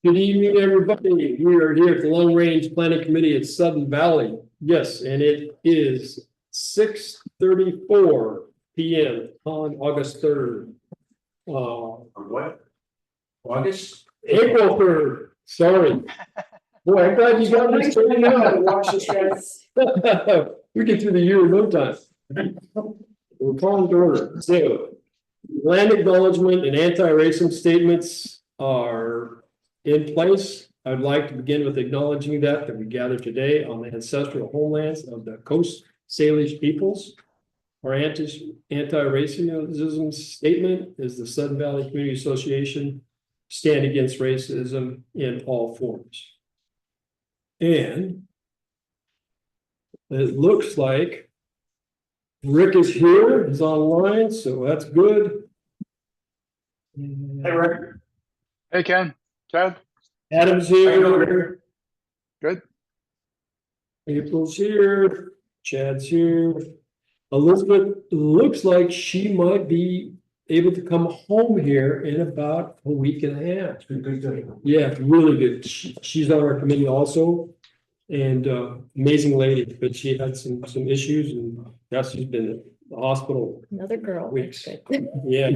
Good evening, everybody. We are here at the Long Range Planning Committee at Sudden Valley. Yes, and it is 6:34 p.m. on August 3rd. What? August? April 3rd. Sorry. Boy, I'm glad you got this straightened out. Watch this, guys. We get through the year in no time. We're calling to order. So, land acknowledgement and anti-racism statements are in place. I'd like to begin with acknowledging that we gather today on the ancestral homelands of the Coat Salish Peoples. Our anti-racism statement is the Sudden Valley Community Association stand against racism in all forms. And it looks like Rick is here, is online, so that's good. Hey, Rick. Hey, Ken. Chad. Adam's How you doing, here. Rick? Good. April's here. Chad's here. Elizabeth looks like she might be able to come home here in about a week and a half. Yeah, really good. She's on our committee also. And amazing lady, but she had some issues and now she's been at the hospital. Another girl. Weeks. Good. Yeah.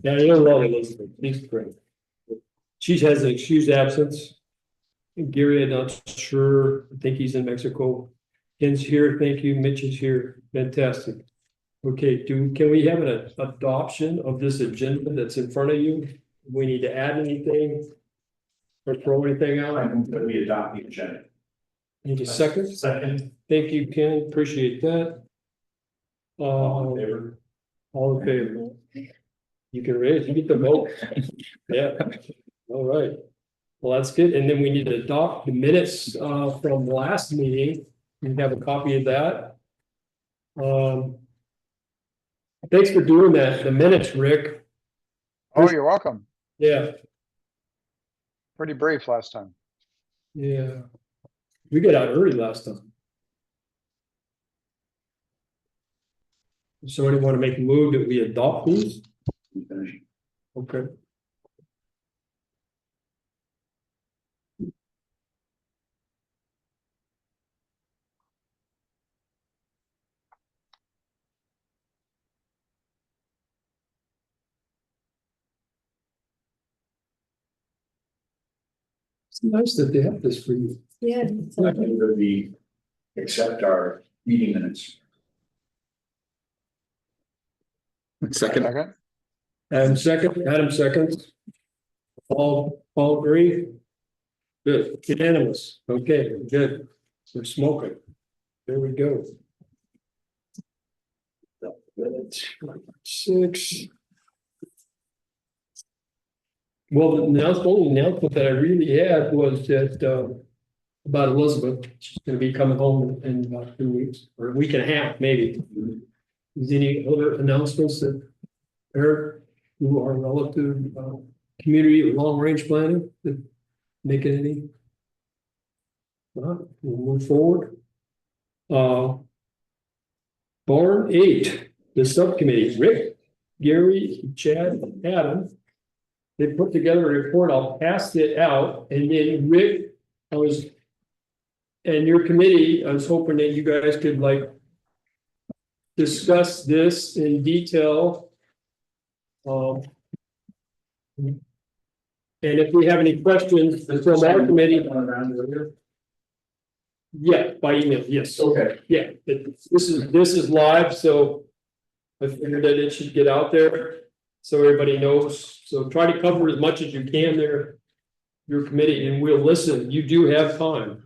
Yeah, I love Elizabeth. She's great. She has an excused absence. Gary, I'm not sure. I think he's in Mexico. Ken's here. Thank you. Mitch is here. Fantastic. Okay, can we have an adoption of this agenda that's in front of you? We need to add anything or throw anything I out? move that we adopt the agenda. Need a second? Second. Thank you, Ken. Appreciate that. All in favor? All in favor? You can raise, you get the vote. Yeah, all right. Well, that's good. And then we need to adopt the minutes from the last meeting. You have a copy of that. Thanks for doing that. The minutes, Rick. Oh, you're welcome. Yeah, Pretty brief last time. yeah. We got out early last time. Somebody want to make a move that we adopt these? Okay. It's nice that they have this for you. Yeah. I move that we accept our meeting minutes. Second. Adam seconds. All agree? Good, unanimous. Okay, good. We're smoking. There we go. 6. Well, the only announcement that I really had was that about Elizabeth. She's gonna be coming home in about 2 weeks, or a week and a half, maybe. Is any other announcements that Eric, who are relative community long range planning, that make it any? We'll move forward. Barn 8, the subcommittee, Rick, Gary, Chad, Adam. They put together a report. I'll pass it out, and then Rick, and your committee, I was hoping that you guys could discuss this in detail. And if we have any questions from our committee. Yeah, by email, yes. Okay. Yeah, this is live, so I figured that it should get out there so everybody knows. So try to cover as much as you can there, your committee, and we'll listen. You do have time.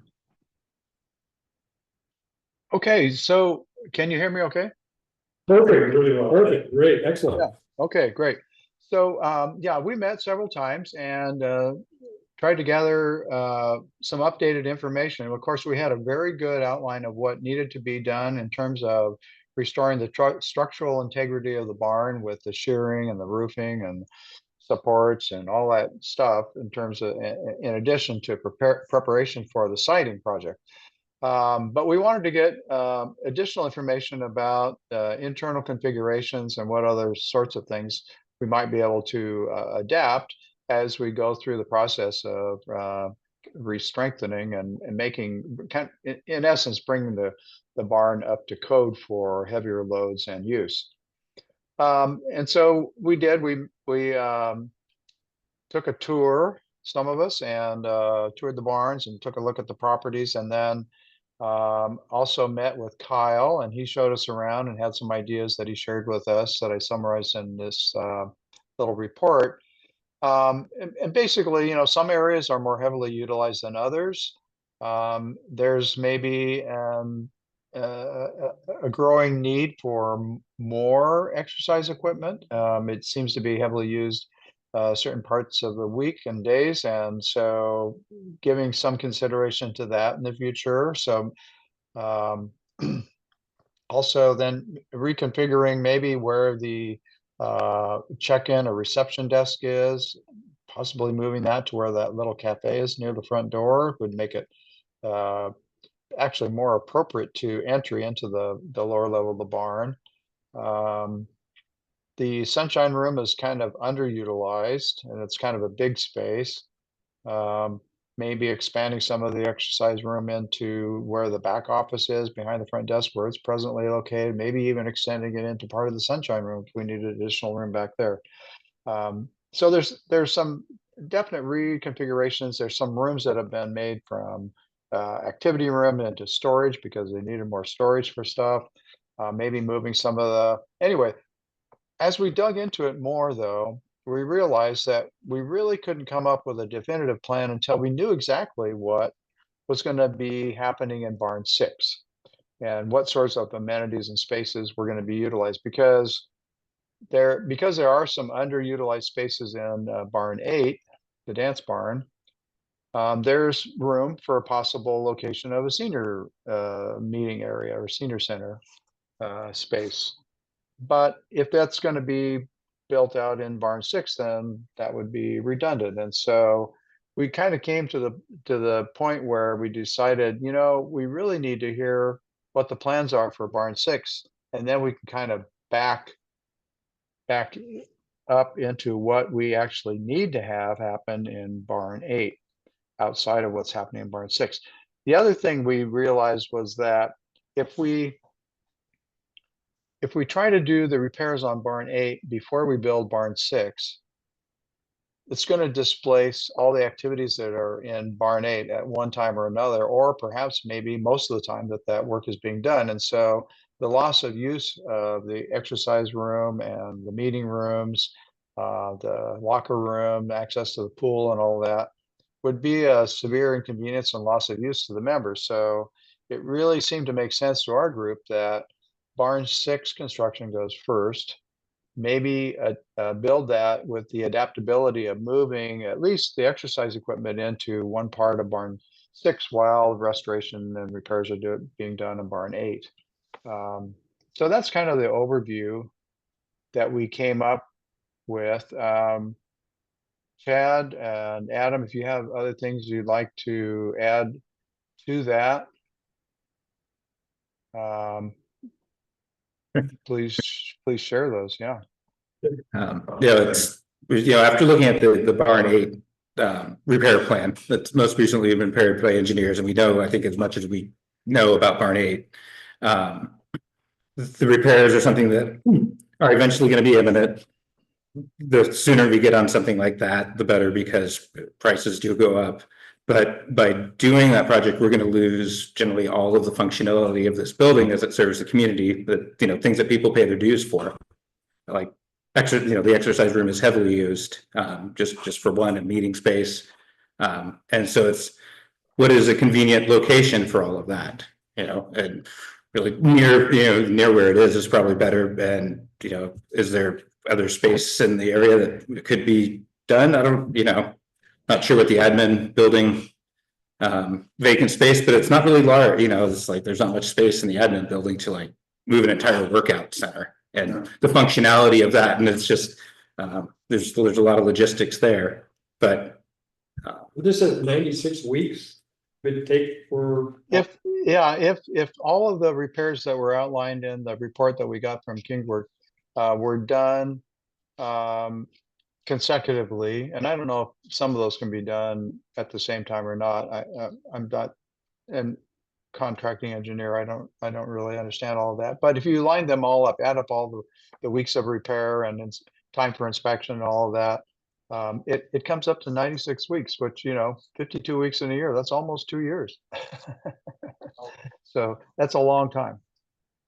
Okay, so can you hear me okay? Perfect, really well. Perfect, great, excellent. Yeah. Okay, great. So yeah, we met several times and tried to gather some updated information. Of course, we had a very good outline of what needed to be done in terms of restoring the structural integrity of the barn with the shearing and the roofing and supports and all that stuff in terms of, in addition to preparation for the siding project. But we wanted to get additional information about internal configurations and what other sorts of things we might be able to adapt as we go through the process of re-strengthening and making, in essence, bringing the barn up to code for heavier loads and use. And so we did. We took a tour, some of us, and toured the barns and took a look at the properties, and then also met with Kyle, and he showed us around and had some ideas that he shared with us that I summarized in this little report. And basically, you know, some areas are more heavily utilized than others. There's maybe a growing need for more exercise equipment. It seems to be heavily used certain parts of the week and days, and so giving some consideration to that in the future. So also then reconfiguring maybe where the check-in or reception desk is, possibly moving that to where that little cafe is near the front door would make it actually more appropriate to entry into the lower level of the barn. The sunshine room is kind of underutilized, and it's kind of a big space. Maybe expanding some of the exercise room into where the back office is behind the front desk where it's presently located, maybe even extending it into part of the sunshine room if we need additional room back there. So there's some definite reconfigurations. There's some rooms that have been made from activity room into storage because they needed more storage for stuff. Maybe moving some of anyway, as we dug into it more though, we realized that we really couldn't come up with a definitive plan until we knew exactly what was going to be happening in barn 6 and what sorts of amenities and spaces were going to be utilized, because there are some underutilized spaces in barn 8, the dance barn. There's room for a possible location of a senior meeting area or senior center space. But if that's going to be built out in barn 6, then that would be redundant. And so we kind of came to the point where we decided, you know, we really need to hear what the plans are for barn 6, and then we can kind of back up into what we actually need to have happen in barn 8 outside of what's happening in barn 6. The other thing we realized was that if we try to do the repairs on barn 8 before we build barn 6, it's going to displace all the activities that are in barn 8 at one time or another, or perhaps maybe most of the time that work is being done. And so the loss of use of the exercise room and the meeting rooms, the locker room, access to the pool and all that would be a severe inconvenience and loss of use to the members. So it really seemed to make sense to our group that barn 6 construction goes first, maybe build that with the adaptability of moving at least the exercise equipment into one part of barn 6 while restoration and repairs are being done in barn 8. So that's kind of the overview that we came up with. Chad and Adam, if you have other things you'd like to add to that, please share those. Yeah. It's, you know, after looking at the barn 8 repair plan that's most recently been prepared by engineers, and we know, I think, as much as we know about barn 8, the repairs are something that are eventually going to be imminent. The sooner we get on something like that, the better, because prices do go up. But by doing that project, we're going to lose generally all of the functionality of this building as it serves the community. That, you know, things that people pay their dues for, like the exercise room is heavily used, just for one, and meeting space. And so it's, what is a convenient location for all of that, you know, and really near where it is probably better. And, you know, is there other space in the area that could be done? I don't, not sure what the admin building vacant space, but it's not really large, it's like there's not much space in the admin building to like move an entire workout center and the functionality of that. And it's just there's a lot of logistics there. But this is 96 weeks would take for if all of the repairs that were outlined in the report that we got from Kingworth were done consecutively, and I don't know if some of those can be done at the same time or not. I'm not an contracting engineer. I don't really understand all of that. But if you line them all up, add up all the weeks of repair and time for inspection and all of that, it comes up to 96 weeks, which, 52 weeks in a year, that's almost 2 years. So that's a long time.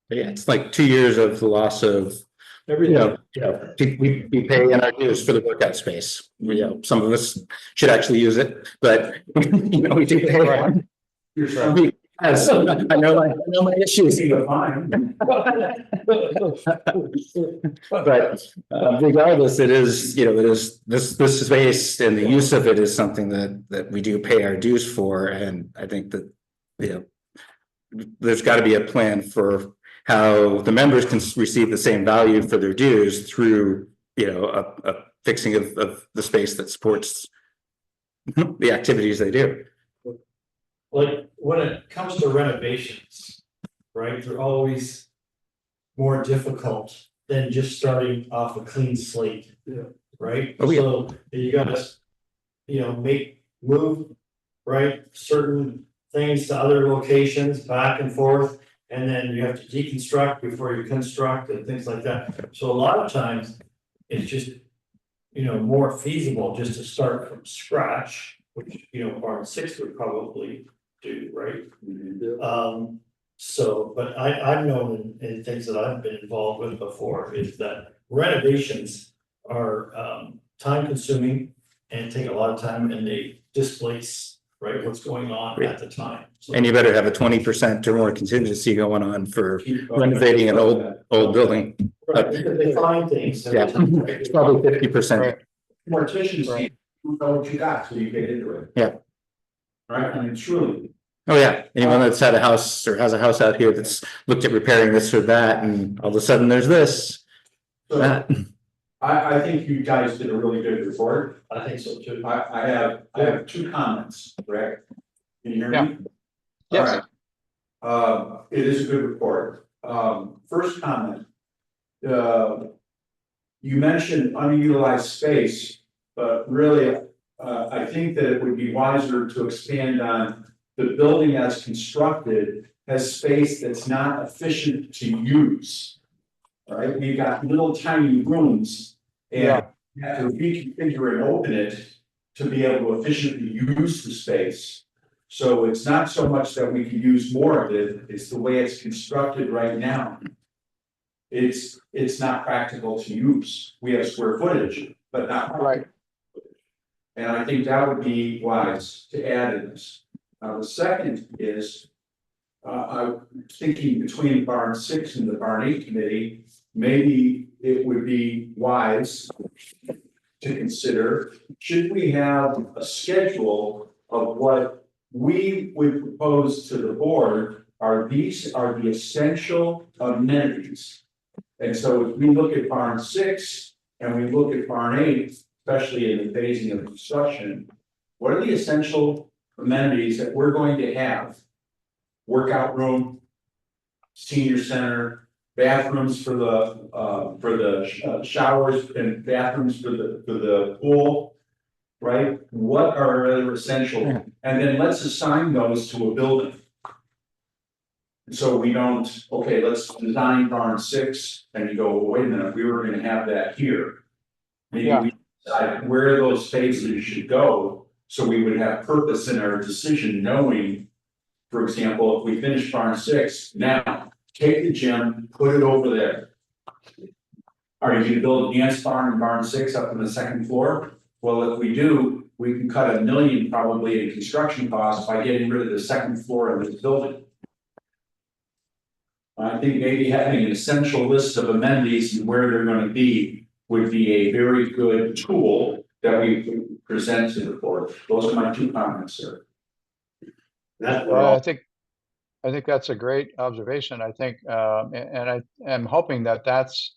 Yeah, it's like 2 years of the loss of, Everything. we pay in our dues for the workout space. Some of us should actually use it, but we do pay. Right. Yes, I know my issues. But regardless, it is this space, and the use of it is something that we do pay our dues for. And I think that, there's got to be a plan for how the members can receive the same value for their dues through, a fixing of the space that supports the activities they do. Like when it comes to renovations, right, they're always more difficult than just starting off a clean slate. Yeah. Right? Oh, yeah. So you gotta, move, right, certain things to other locations back and forth. And then you have to deconstruct before you construct and things like that. So a lot of times it's just, more feasible just to start from scratch, which, Barn 6 would probably do, right? So, but I've known in things that I've been involved with before is that renovations are time consuming and take a lot of time, and they displace, right, what's going on at the time. So, And you better have a 20% or more contingency going on for renovating an old building. right, because they find things. Yeah, it's probably 50%. Right. Morticians, Right. you know what you got, so you get into it. Yeah. Right, I mean, truly. Oh, yeah. Anyone that's had a house or has a house out here that's looked at repairing this or that, and all of a sudden there's this. So That. I think you guys did a really good report. I think so too. I have 2 comments, correct? Can you hear me? Yeah. Yes. All right. It is a good report. First comment. You mentioned underutilized space, but really, I think that it would be wiser to expand on the building as constructed has space that's not efficient to use. All right, we've got little tiny rooms, and Yeah. you have to reconfigure and open it to be able to efficiently use the space. So it's not so much that we can use more of it, it's the way it's constructed right now. It's not practical to use. We have square footage, but not. Right. And I think that would be wise to add in this. The second is, I'm thinking between Barn 6 and the Barn 8 committee, maybe it would be wise to consider, should we have a schedule of what we would propose to the board these are the essential amenities. And so if we look at Barn 6 and we look at Barn 8, especially in the phasing of construction, what are the essential amenities that we're going to have? Workout room, senior center, bathrooms for the showers and bathrooms for the pool, right? What are other essential? And then let's assign those to a building. So we don't, okay, let's design Barn 6, and you go, well, wait a minute, we were gonna have that here. Maybe we decide where those spaces should go, so we would have purpose in our decision, knowing, for example, if we finish Barn 6, now take the gym, put it over there. Are you gonna build a dance barn in Barn 6 up on the 2nd floor? Well, if we do, we can cut $1 million probably in construction costs by getting rid of the 2nd floor of this building. I think maybe having an essential list of amenities and where they're going to be would be a very good tool that we present to the board. Those are my 2 comments, sir. I think that's a great observation. I think, and I am hoping that that's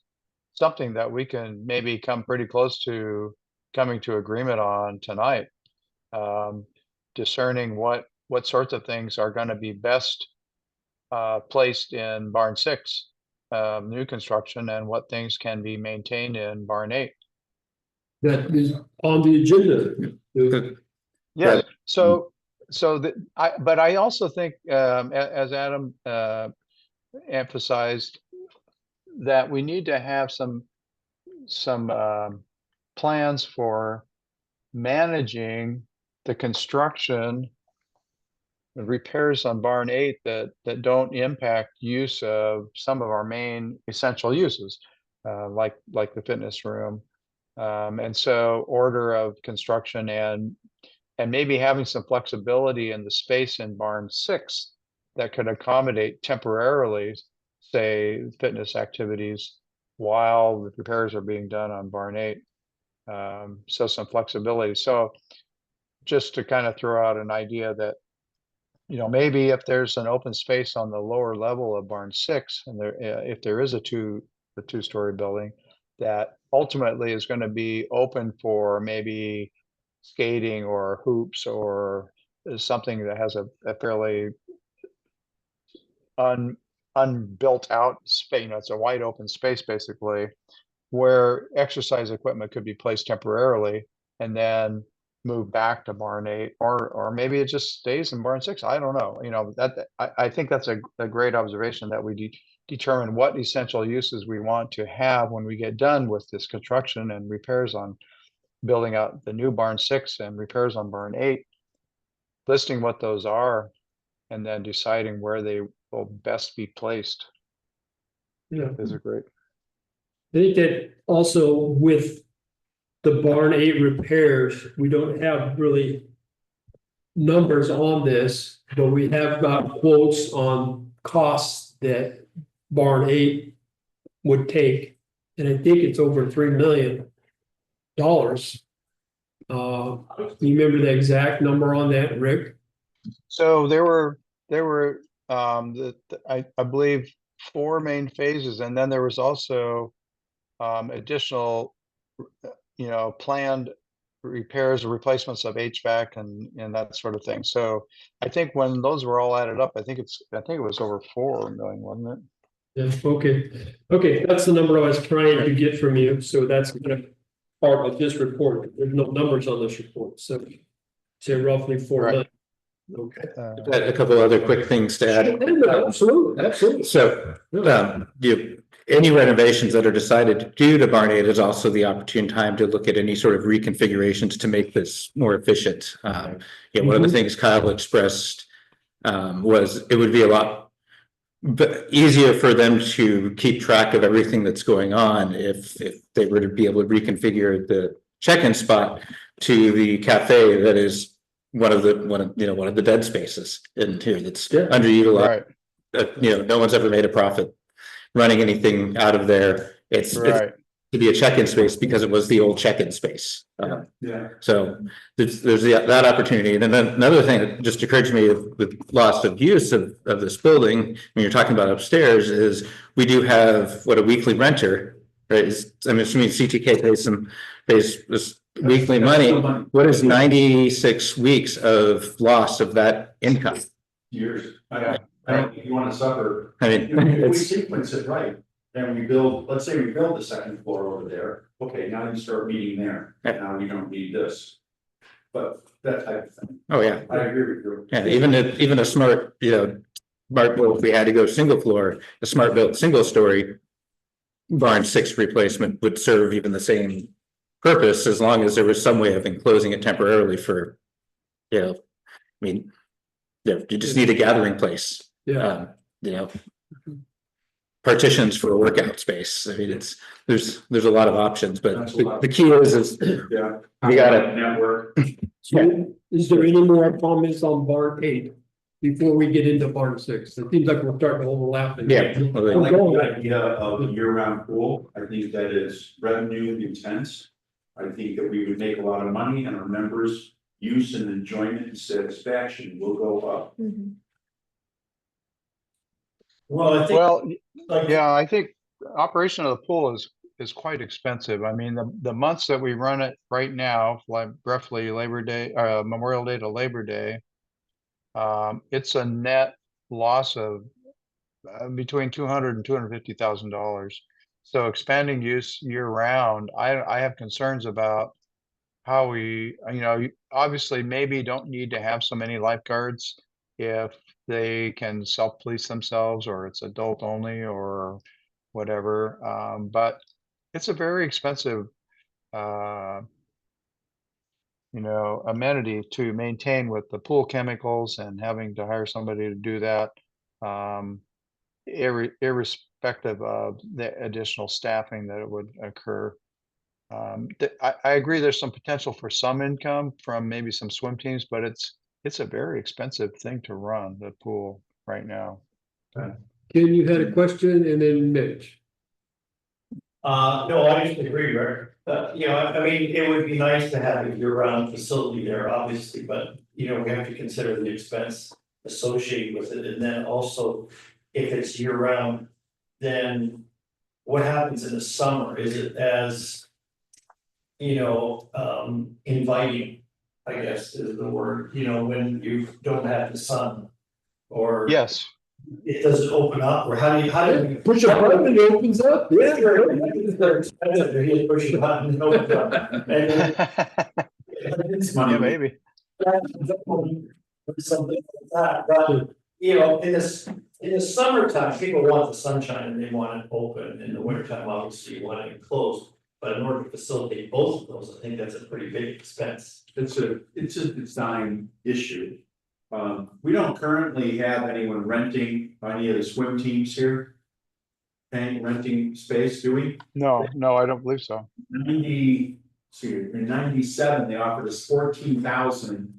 something that we can maybe come pretty close to coming to agreement on tonight. Discerning what sorts of things are going to be best placed in Barn 6, new construction, and what things can be maintained in Barn 8. that is on the agenda. Yes, But- so that but I also think, as Adam emphasized, that we need to have some plans for managing the construction and repairs on barn 8 that don't impact use of some of our main essential uses, like the fitness room. And so order of construction and maybe having some flexibility in the space in barn 6 that could accommodate temporarily, say, fitness activities while the repairs are being done on barn 8. So some flexibility. So just to kind of throw out an idea that, maybe if there's an open space on the lower level of barn 6, and if there is a two-story building, that ultimately is going to be open for maybe skating or hoops or something that has a fairly unbuilt out space. It's a wide open space basically, where exercise equipment could be placed temporarily and then move back to barn 8, or maybe it just stays in barn 6. I don't know. I think that's a great observation, that we determine what essential uses we want to have when we get done with this construction and repairs on building out the new barn 6 and repairs on barn 8, listing what those are, and then deciding where they will best be placed Yeah. is a great. I think that also with the barn 8 repairs, we don't have really numbers on this, but we have got quotes on costs that barn 8 would take. And I think it's over $3 million. You remember the exact number on that, Rick? So there were I believe 4 main phases, and then there was also additional planned repairs or replacements of HVAC and that sort of thing. So I think when those were all added up, I think it was over 4 million, wasn't it? Yeah, okay, that's the number I was trying to get from you, so that's kind of part of this report. There's no numbers on this report, so say roughly 4 Right. million. Okay. A couple other quick things to add. Absolutely. So, any renovations that are decided to do to barn 8 is also the opportune time to look at any sort of reconfigurations to make this more efficient. One of the things Kyle expressed was it would be a lot easier for them to keep track of everything that's going on if they were to be able to reconfigure the check-in spot to the cafe that is one of the dead spaces in here that's underutilized. Right. No one's ever made a profit running anything out of there. It's Right. to be a check-in space because it was the old check-in space. Yeah. So there's that opportunity. And then another thing that just occurred to me with loss of use of this building, when you're talking about upstairs, is we do have a weekly renter, right? I'm assuming CTK pays this weekly money. What is 96 weeks of loss of that income? Years. Yeah. I don't think you want to suffer. I mean, If we it's, sequence it right, then let's say we build the second floor over there. Okay, now you start meeting there. Yeah. Now you don't need this. But that type of thing. oh yeah. I agree with you. Yeah, even a smart, smart built, if we had to go single floor, a smart built single story barn 6 replacement would serve even the same purpose, as long as there was some way of enclosing it temporarily for, you just need a gathering place. Yeah. Partitions for a workout space. I mean, there's a lot of options, but That's a lot. the key is Yeah. we gotta, Network. So is there any more comments on barn 8 before we get into barn 6? It seems like we're starting to overlap. Yeah. I like the idea of a year-round pool. I think that is revenue intense. I think that we would make a lot of money, and our members' use and enjoyment and satisfaction will go up. Well, I think. Well, like- yeah, I think operation of the pool is quite expensive. I mean, the months that we run it right now, like roughly Labor Day, Memorial Day to Labor Day, it's a net loss of between $200,000 and $250,000. So expanding use year round, I have concerns about how we, obviously maybe don't need to have so many lifeguards if they can self-police themselves or it's adult only or whatever. But it's a very expensive, uh, amenity to maintain with the pool chemicals and having to hire somebody to do that. Irrespective of the additional staffing that it would occur. I agree there's some potential for some income from maybe some swim teams, but it's a very expensive thing to run the pool right now. Ken, you had a question and then Mitch. No, I just agree, Rick. I mean, it would be nice to have a year-round facility there, obviously, but, we have to consider the expense associated with it. And then also, if it's year-round, then what happens in the summer? Is it as, inviting, I guess is the word, when you don't have the sun? Or Yes. it doesn't open up, or how do you Push a button and it opens up. Yeah, they're expensive. You push a button and it opens up. And It's Yeah, money. maybe. something like that, but in the summertime, people want the sunshine and they want it open. In the wintertime, obviously, you want it closed. But in order to facilitate both of those, I think that's a pretty big expense. It's a design issue. We don't currently have anyone renting any of the swim teams here. Renting space, do we? No, I don't believe so. In 97, they offered us 14,000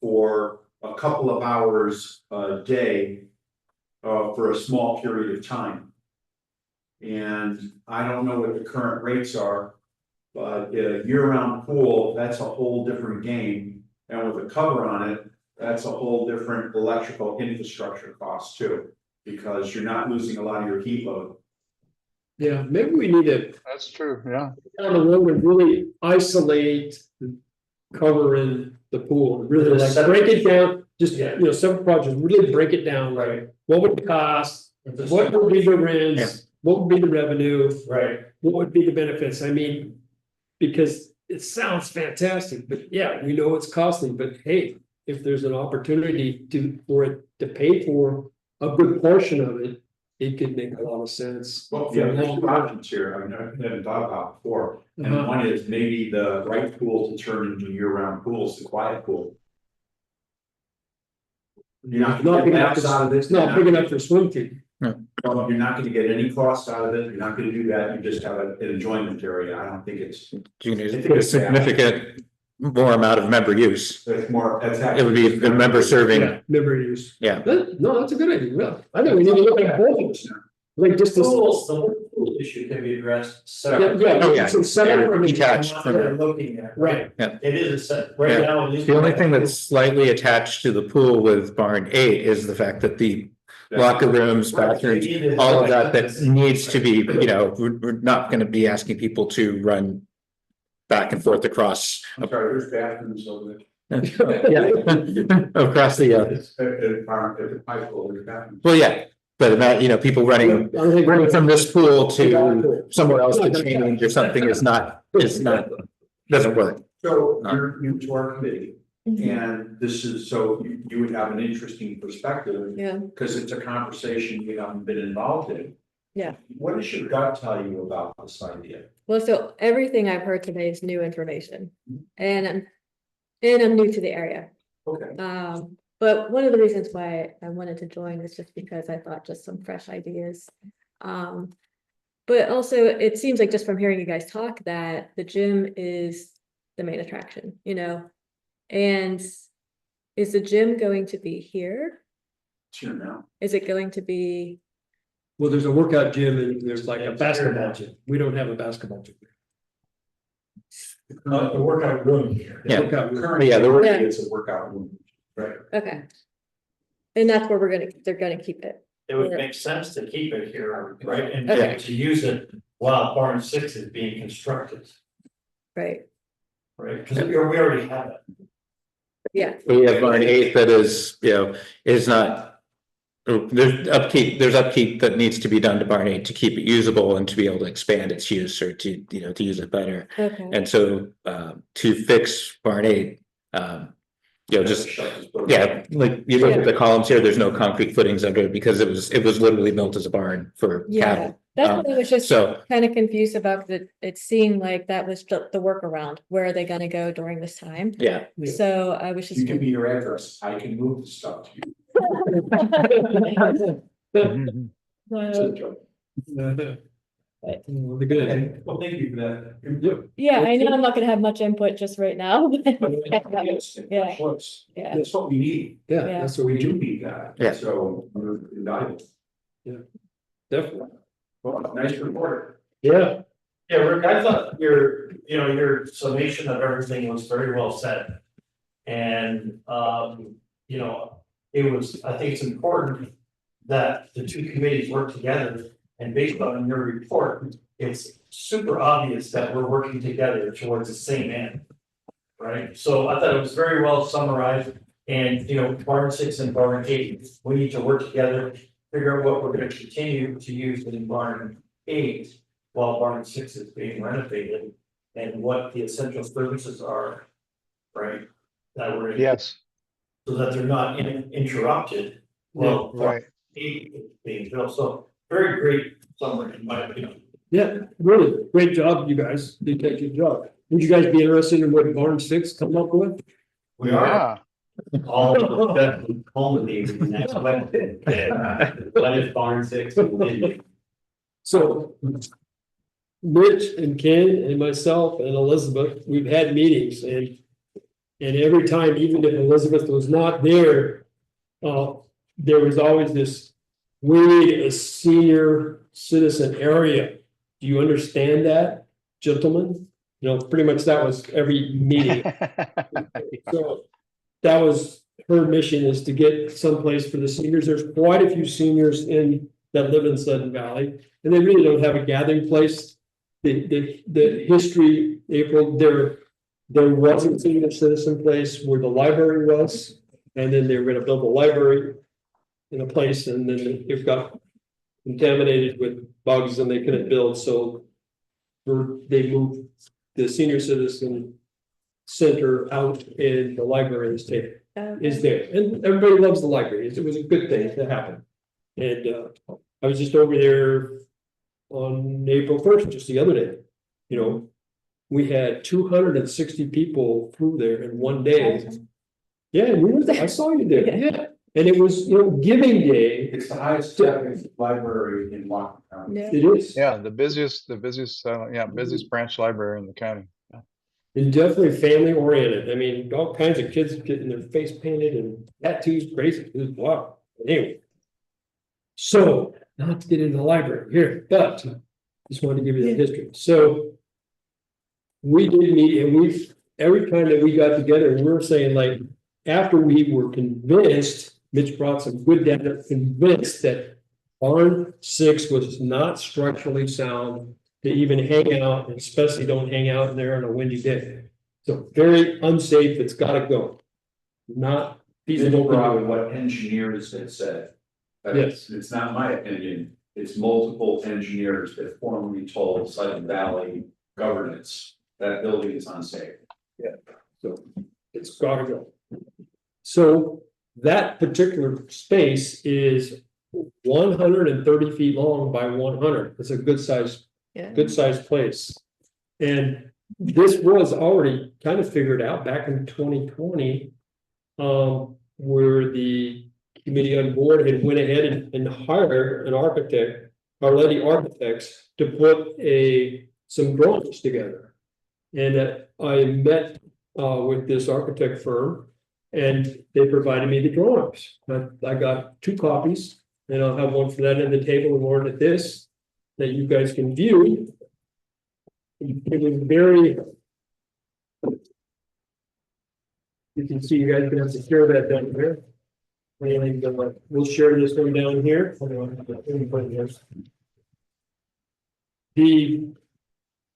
for a couple of hours a day for a small period of time. And I don't know what the current rates are, but a year-round pool, that's a whole different game. And with a cover on it, that's a whole different electrical infrastructure cost too, because you're not losing a lot of your heat load. Yeah, maybe we need to That's true, yeah. down the road and really isolate the cover in the pool, really like break it down, just, several projects, really break it down, like what would it cost? What would be the rents? What would be the revenue? Right. What would be the benefits? I mean, because it sounds fantastic, but yeah, we know it's costly, but hey, if there's an opportunity for it to pay for a good portion of it, it could make a lot of sense. Well, yeah, there's two options here. I mean, I haven't thought about before. And Uh-huh. one is maybe the right pool to turn into year-round pools, the quiet pool. You're not Not gonna big get enough laps out of this. It's not big enough for a swim team. Well, you're not gonna get any cost out of it. You're not gonna do that. You just have an enjoyment area. I don't think it's. You need a significant more amount of member use. It's more. It would be the member serving. Yeah, member use. Yeah. No, that's a good idea. Well, I think we need to look at both of them. Like just this. Pools, the whole pool issue can be addressed Yeah, separately. yeah, Oh, yeah. it's a separate from each Detached other. from They're looking at, Right. Yeah. It is a set, right Yeah. now. it is- The only thing that's slightly attached to the pool with barn 8 is the fact that the locker rooms, bathrooms, all of that needs to be, we're not gonna be asking people to run back and forth across. I'm sorry, there's bathrooms over Yeah, across the, there. At the high school, there's bathrooms. well, yeah, but not, people running from this pool to somewhere else to change or something is not, doesn't work. So you're new to our committee. And this is, so you would have an interesting perspective. Yeah. Because it's a conversation you haven't been involved in. Yeah. What does your gut tell you about this idea? Well, so everything I've heard today is new information, and I'm new to the area. Okay. But one of the reasons why I wanted to join is just because I thought just some fresh ideas. But also it seems like just from hearing you guys talk that the gym is the main attraction, and is the gym going to be here? It's here now. Is it going to be? Well, there's a workout gym and there's like a basketball gym. We don't have a basketball gym. The workout room here. Yeah. Workout room. Currently, Yeah, it's a workout room, right? Okay. And that's where they're gonna keep it. It would make sense to keep it here, right, and Okay. to use it while barn 6 is being constructed, Right, right, because we already have it. yeah, We have barn 8 that is, is not there's upkeep that needs to be done to barn 8 to keep it usable and to be able to expand its use or to, to use it better. Okay. And so, to fix barn 8, just, yeah, like you look at the columns here, there's no concrete footings under it because it was literally built as a barn for Yeah, cattle. that's what I was just So, kind of confused about, that it seemed like that was the workaround. Where are they gonna go during this time? yeah, Yeah. So I was just. You give me your address, I can move the stuff to you. Mhm. The good. Well, thank you for that. Yeah, I know I'm not gonna have much input just right now. Yes, Yeah. close. Yeah. That's what we need. Yeah, Yeah. that's what we We do do, need that. Yeah. So we're invaluable. definitely. Well, nice report. Yeah, Yeah, Rick, I thought your summation of everything was very well said. And, I think it's important that the two committees work together, and based on your report, it's super obvious that we're working together towards the same end. Right, so I thought it was very well summarized, and, barn 6 and barn 8, we need to work together, figure out what we're gonna continue to use in barn 8 while barn 6 is being renovated, and what the essential services are, right? That we're. Yes, So that they're not interrupted, well, barn right. 8 is being built, so very great summary in my opinion. yeah, really, great job, you guys, you did a good job. Would you guys be interested in what barn 6 come up with? We are Yeah. all culminating in that question. What is barn 6? So Mitch and Ken and myself and Elizabeth, we've had meetings and every time, even if Elizabeth was not there, there was always this, we need a senior citizen area. Do you understand that, gentlemen? Pretty much that was every meeting. So that was her mission, is to get someplace for the seniors. There's quite a few seniors that live in Sudden Valley, and they really don't have a gathering place. The history, April, there was a senior citizen place where the library was, and then they were gonna build a library in a place, and then it got contaminated with bugs and they couldn't build, so they moved the senior citizen center out, and the library is there, and everybody loves the library. It was a good thing that happened. And I was just over there on April 1st, just the other day. We had 260 people through there in one day. Yeah, you were there. I saw you there. Yeah, and it was Giving Day. It's the highest traffic library in Waterman County. Yeah. It is. Yeah, the busiest branch library in the county. And definitely family oriented. I mean, all kinds of kids getting their face painted and tattoos, crazy. It was wow. Anyway. So, not to get into the library here, but just wanted to give you the history. So we did meet, and every time that we got together, we were saying, like, after we were convinced, Mitch brought some good data, convinced that barn 6 was not structurally sound to even hang out, and especially don't hang out in there on a windy day. So very unsafe, it's gotta go. Not feasible. Probably what engineers had said. Yes. It's not my opinion, it's multiple engineers that formally told Sudden Valley governance that building is unsafe. So it's gotta go. So that particular space is 130 feet long by 100. It's a good sized place. And this was already kind of figured out back in 2020, where the committee on board had went ahead and hired an architect, Arletti Architects, to put some drawings together. And I met with this architect firm, and they provided me the drawings. I got 2 copies, and I'll have one for that on the table and one at this that you guys can view. It was very. You can see, you guys can have to share that down here. We'll share this one down here.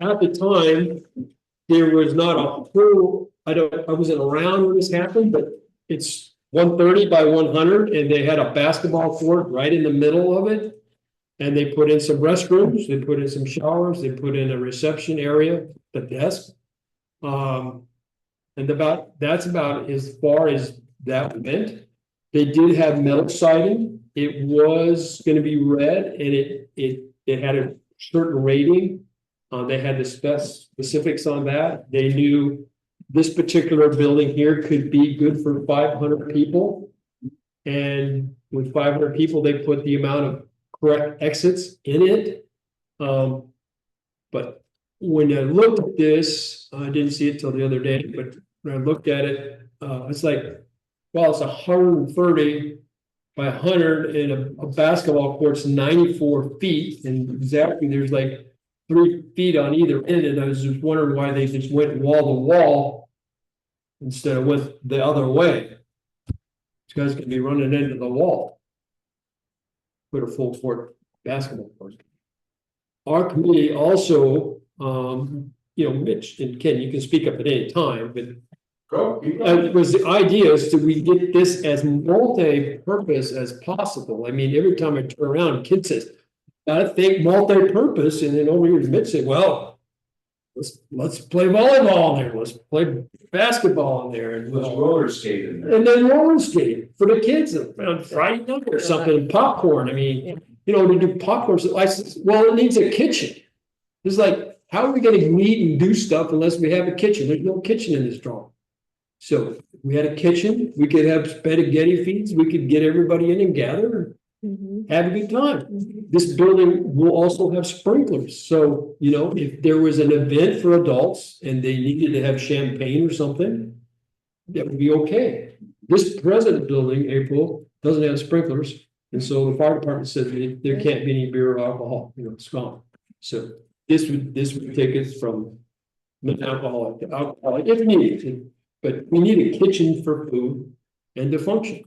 At the time, there was not a full, I wasn't around when this happened, but it's 130 by 100, and they had a basketball court right in the middle of it. And they put in some restrooms, they put in some showers, they put in a reception area, the desk. And that's about as far as that went. They did have metal siding. It was gonna be red, and it had a certain rating. They had the specifics on that. They knew this particular building here could be good for 500 people. And with 500 people, they put the amount of correct exits in it. But when I looked at this, I didn't see it till the other day, but when I looked at it, it's like, well, it's 130 by 100, and a basketball court's 94 feet, and exactly there's like 3 feet on either end, and I was just wondering why they just went wall to wall instead of went the other way. These guys could be running into the wall. Put a full court basketball court. Our committee also, Mitch and Ken, you can speak up at any time, but was the idea is that we get this as multi-purpose as possible. I mean, every time I turn around, kid says, I think multi-purpose, and then over here, Mitch said, well, let's play volleyball in there, let's play basketball in there, and Let's roller skate in there. and then roller skate for the kids on Friday night or something, popcorn. I mean, to do popcorn, so I said, well, it needs a kitchen. It's like, how are we gonna eat and do stuff unless we have a kitchen? There's no kitchen in this drawing. So if we had a kitchen, we could have spaghetti feeds, we could get everybody in and gather and have a good time. This building will also have sprinklers, so, if there was an event for adults and they needed to have champagne or something, that would be okay. This present building, April, doesn't have sprinklers, and so the fire department said there can't be any beer or alcohol, it's gone. So this would take us from non-alcoholic to alcoholic if needed, but we need a kitchen for food and to function.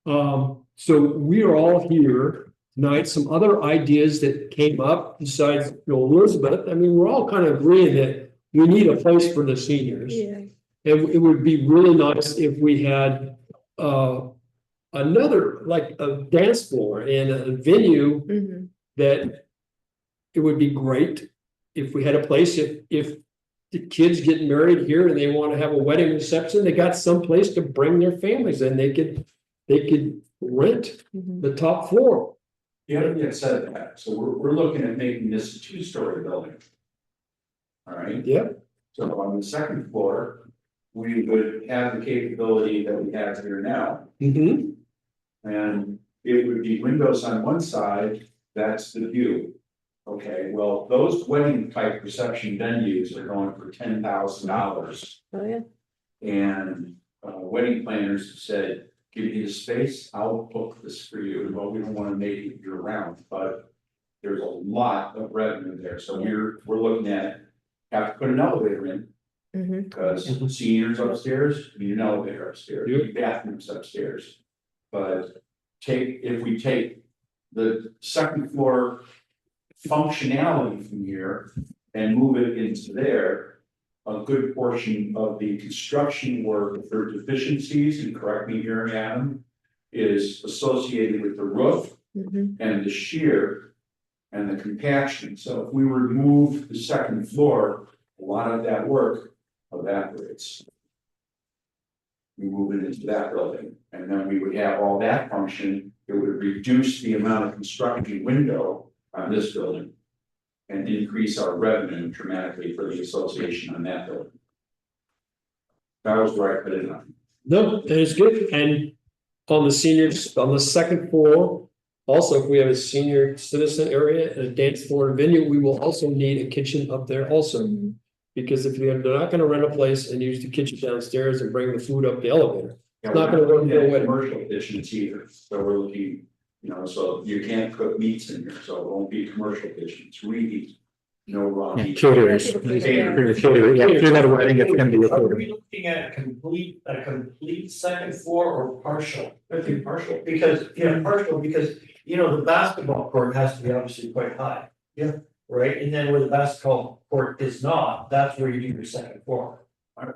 So we are all here tonight. Some other ideas that came up besides Elizabeth. I mean, we're all kind of agreeing that we need a place for the seniors. Yeah. And it would be really nice if we had another, like a dance floor and a venue that it would be great if we had a place, if the kids get married here and they want to have a wedding reception, they got some place to bring their families in. They could rent the top floor. You haven't yet said that, so we're looking at making this a 2-story building. All right. Yeah. So on the second floor, we would have the capability that we have here now. And it would be windows on one side, that's the view. Okay, well, those wedding type reception venues are going for $10,000. Oh, yeah. And wedding planners have said, give me the space, I'll book this for you. Well, we don't want to make it year round, but there's a lot of revenue there. So we're looking at, have to put an elevator in. Because seniors upstairs, you need an elevator upstairs, you need bathrooms upstairs. But if we take the second floor functionality from here and move it into there, a good portion of the construction work, if there are deficiencies, and correct me here, Adam, is associated with the roof and the shear and the compaction. So if we remove the second floor, a lot of that work evaporates. We move it into that building, and then we would have all that function. It would reduce the amount of construction window on this building and increase our revenue dramatically for the association on that building. That was where I put it on. No, that is good. And on the seniors, on the second floor, also, if we have a senior citizen area and a dance floor and venue, we will also need a kitchen up there also. Because if they're not gonna rent a place and use the kitchen downstairs and bring the food up the elevator, it's not gonna work no way. Commercial kitchens either, so we're looking, so you can't cook meats in here, so it won't be a commercial kitchen, it's reheat. No raw meat. Caterers. Caterers, yeah, if you're at a wedding, it's gonna be a Are caterer. we looking at a complete second floor or partial? I think partial, because, partial, because, the basketball court has to be obviously quite high. Yeah. Right, and then where the basketball court is not, that's where you do your second floor.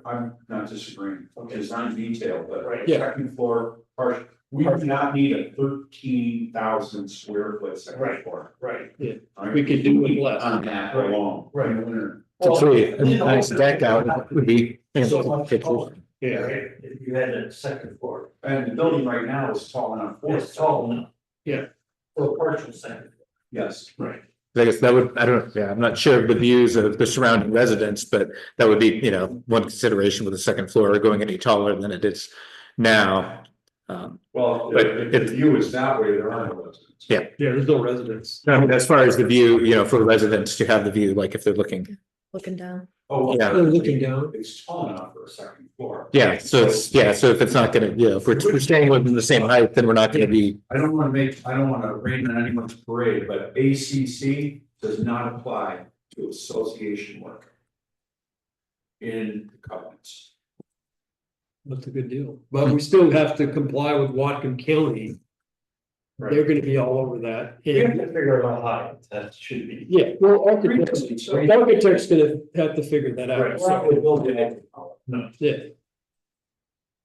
I'm not disagreeing, design detail, but Right. Yeah. second floor, partial, we do not need a 13,000 square foot second Right. floor. Right. All right? We could do it less. On that Right. alone. Right. In the winter. So a nice deck out would be. So much taller, Yeah. right, if you had a second floor, And the building right now is tall enough for it's it. tall enough. Yeah. For a partial second. Yes. Right. I guess that would, I don't, yeah, I'm not sure of the views of the surrounding residents, but that would be, one consideration with the second floor going any taller than it is now. Well, But if the view is that way, there are no residents. Yeah. Yeah, there's no residents. I mean, as far as the view, for residents to have the view, like if they're looking, Looking down. Oh, well, Yeah. They're looking down. it's tall enough for a second floor. so if it's not gonna, if we're staying within the same height, then we're not gonna be. I don't wanna rain on anyone's parade, but ACC does not apply to association work. In the covenants. That's a good deal. But we still have to comply with Whatcom County. They're gonna be all over that. You have And, to figure out how high that should be. yeah, well, architects gonna have to figure that out. Right. So, No. yeah.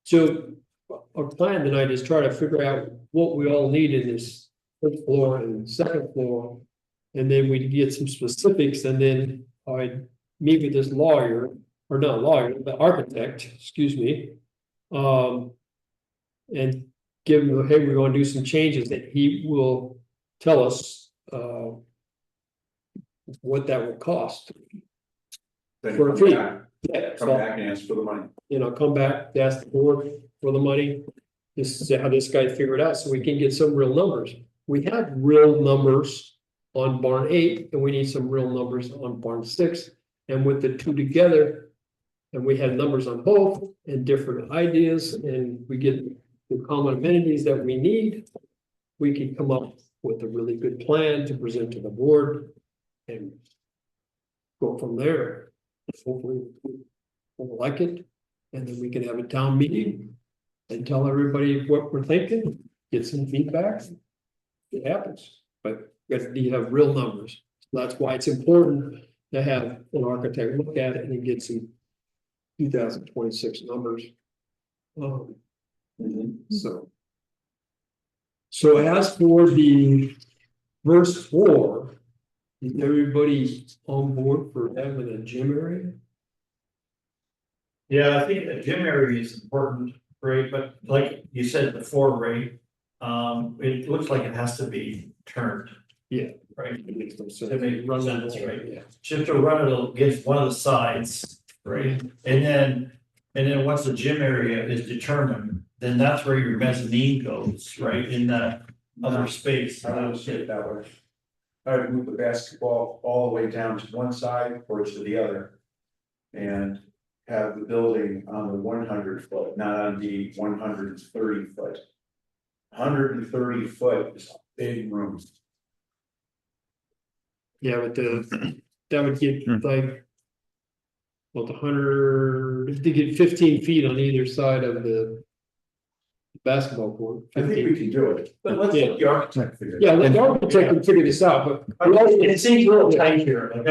So our plan tonight is try to figure out what we all need in this first floor and second floor. And then we get some specifics, and then I meet with this lawyer, or not lawyer, the architect, excuse me. And give him, hey, we're gonna do some changes, that he will tell us, what that would cost. Then For a come fee. back- Yeah, Come so, back and ask for the money. come back, ask the board for the money. Just see how this guy figured it out, so we can get some real numbers. We have real numbers on barn 8, and we need some real numbers on barn 6. And with the two together, and we have numbers on both and different ideas, and we get the common amenities that we need, we can come up with a really good plan to present to the board and go from there. Hopefully, we'll like it, and then we can have a town meeting and tell everybody what we're thinking, get some feedback. It happens, but you have real numbers. That's why it's important to have an architect look at it and get some 2026 numbers. So as for the first floor, is everybody on board for having a gym area? Yeah, I think the gym area is important, Ray, but like you said before, Ray, it looks like it has to be turned. Yeah. Right, It makes no sense. to make Run sense, that, right? yeah. Just to run it against one of the sides, right? And then once the gym area is determined, then that's where your mezzanine goes, right, in that other space. I don't see it that way. I would move the basketball all the way down to one side or to the other. And have the building on the 100 foot, not on the 130 foot. 130 foot is a big room. Yeah, but that would get like. Well, they get 15 feet on either side of the basketball court. I think we can do it, but let's let the architect figure it Yeah, out. let the architect can figure this out, but. It seems a little tight here. Like,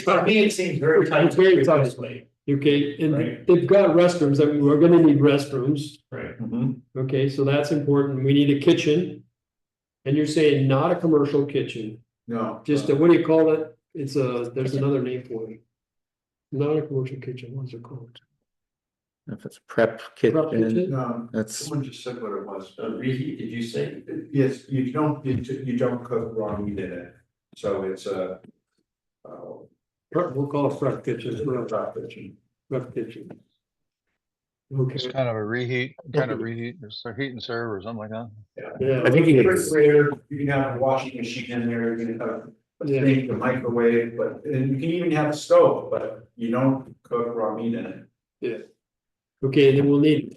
for me, it seems very tight. It's very tight. this way. Okay, and Right. they've got restrooms, I mean, we're gonna need restrooms, Right. okay, so that's important, we need a kitchen. And you're saying not a commercial kitchen, No. just a, what do you call it? It's there's another name for it. Not a commercial kitchen, what's it called? If it's prep Prep kitchen, kitchen? No, that's, someone just said what it was. Reheat, did you say? Yes, you don't cook raw meat in it, so it's a. We'll call it prep kitchen, Prep kitchen. prep kitchen. It's Okay, kind of a reheat, it's a heat and serve or something like that. yeah, I think you could, Refrigerator, you can have a washing machine in there, you can have a Yeah. sink, a microwave, but, and you can even have a stove, but you don't cook raw meat in it. okay, then we'll need,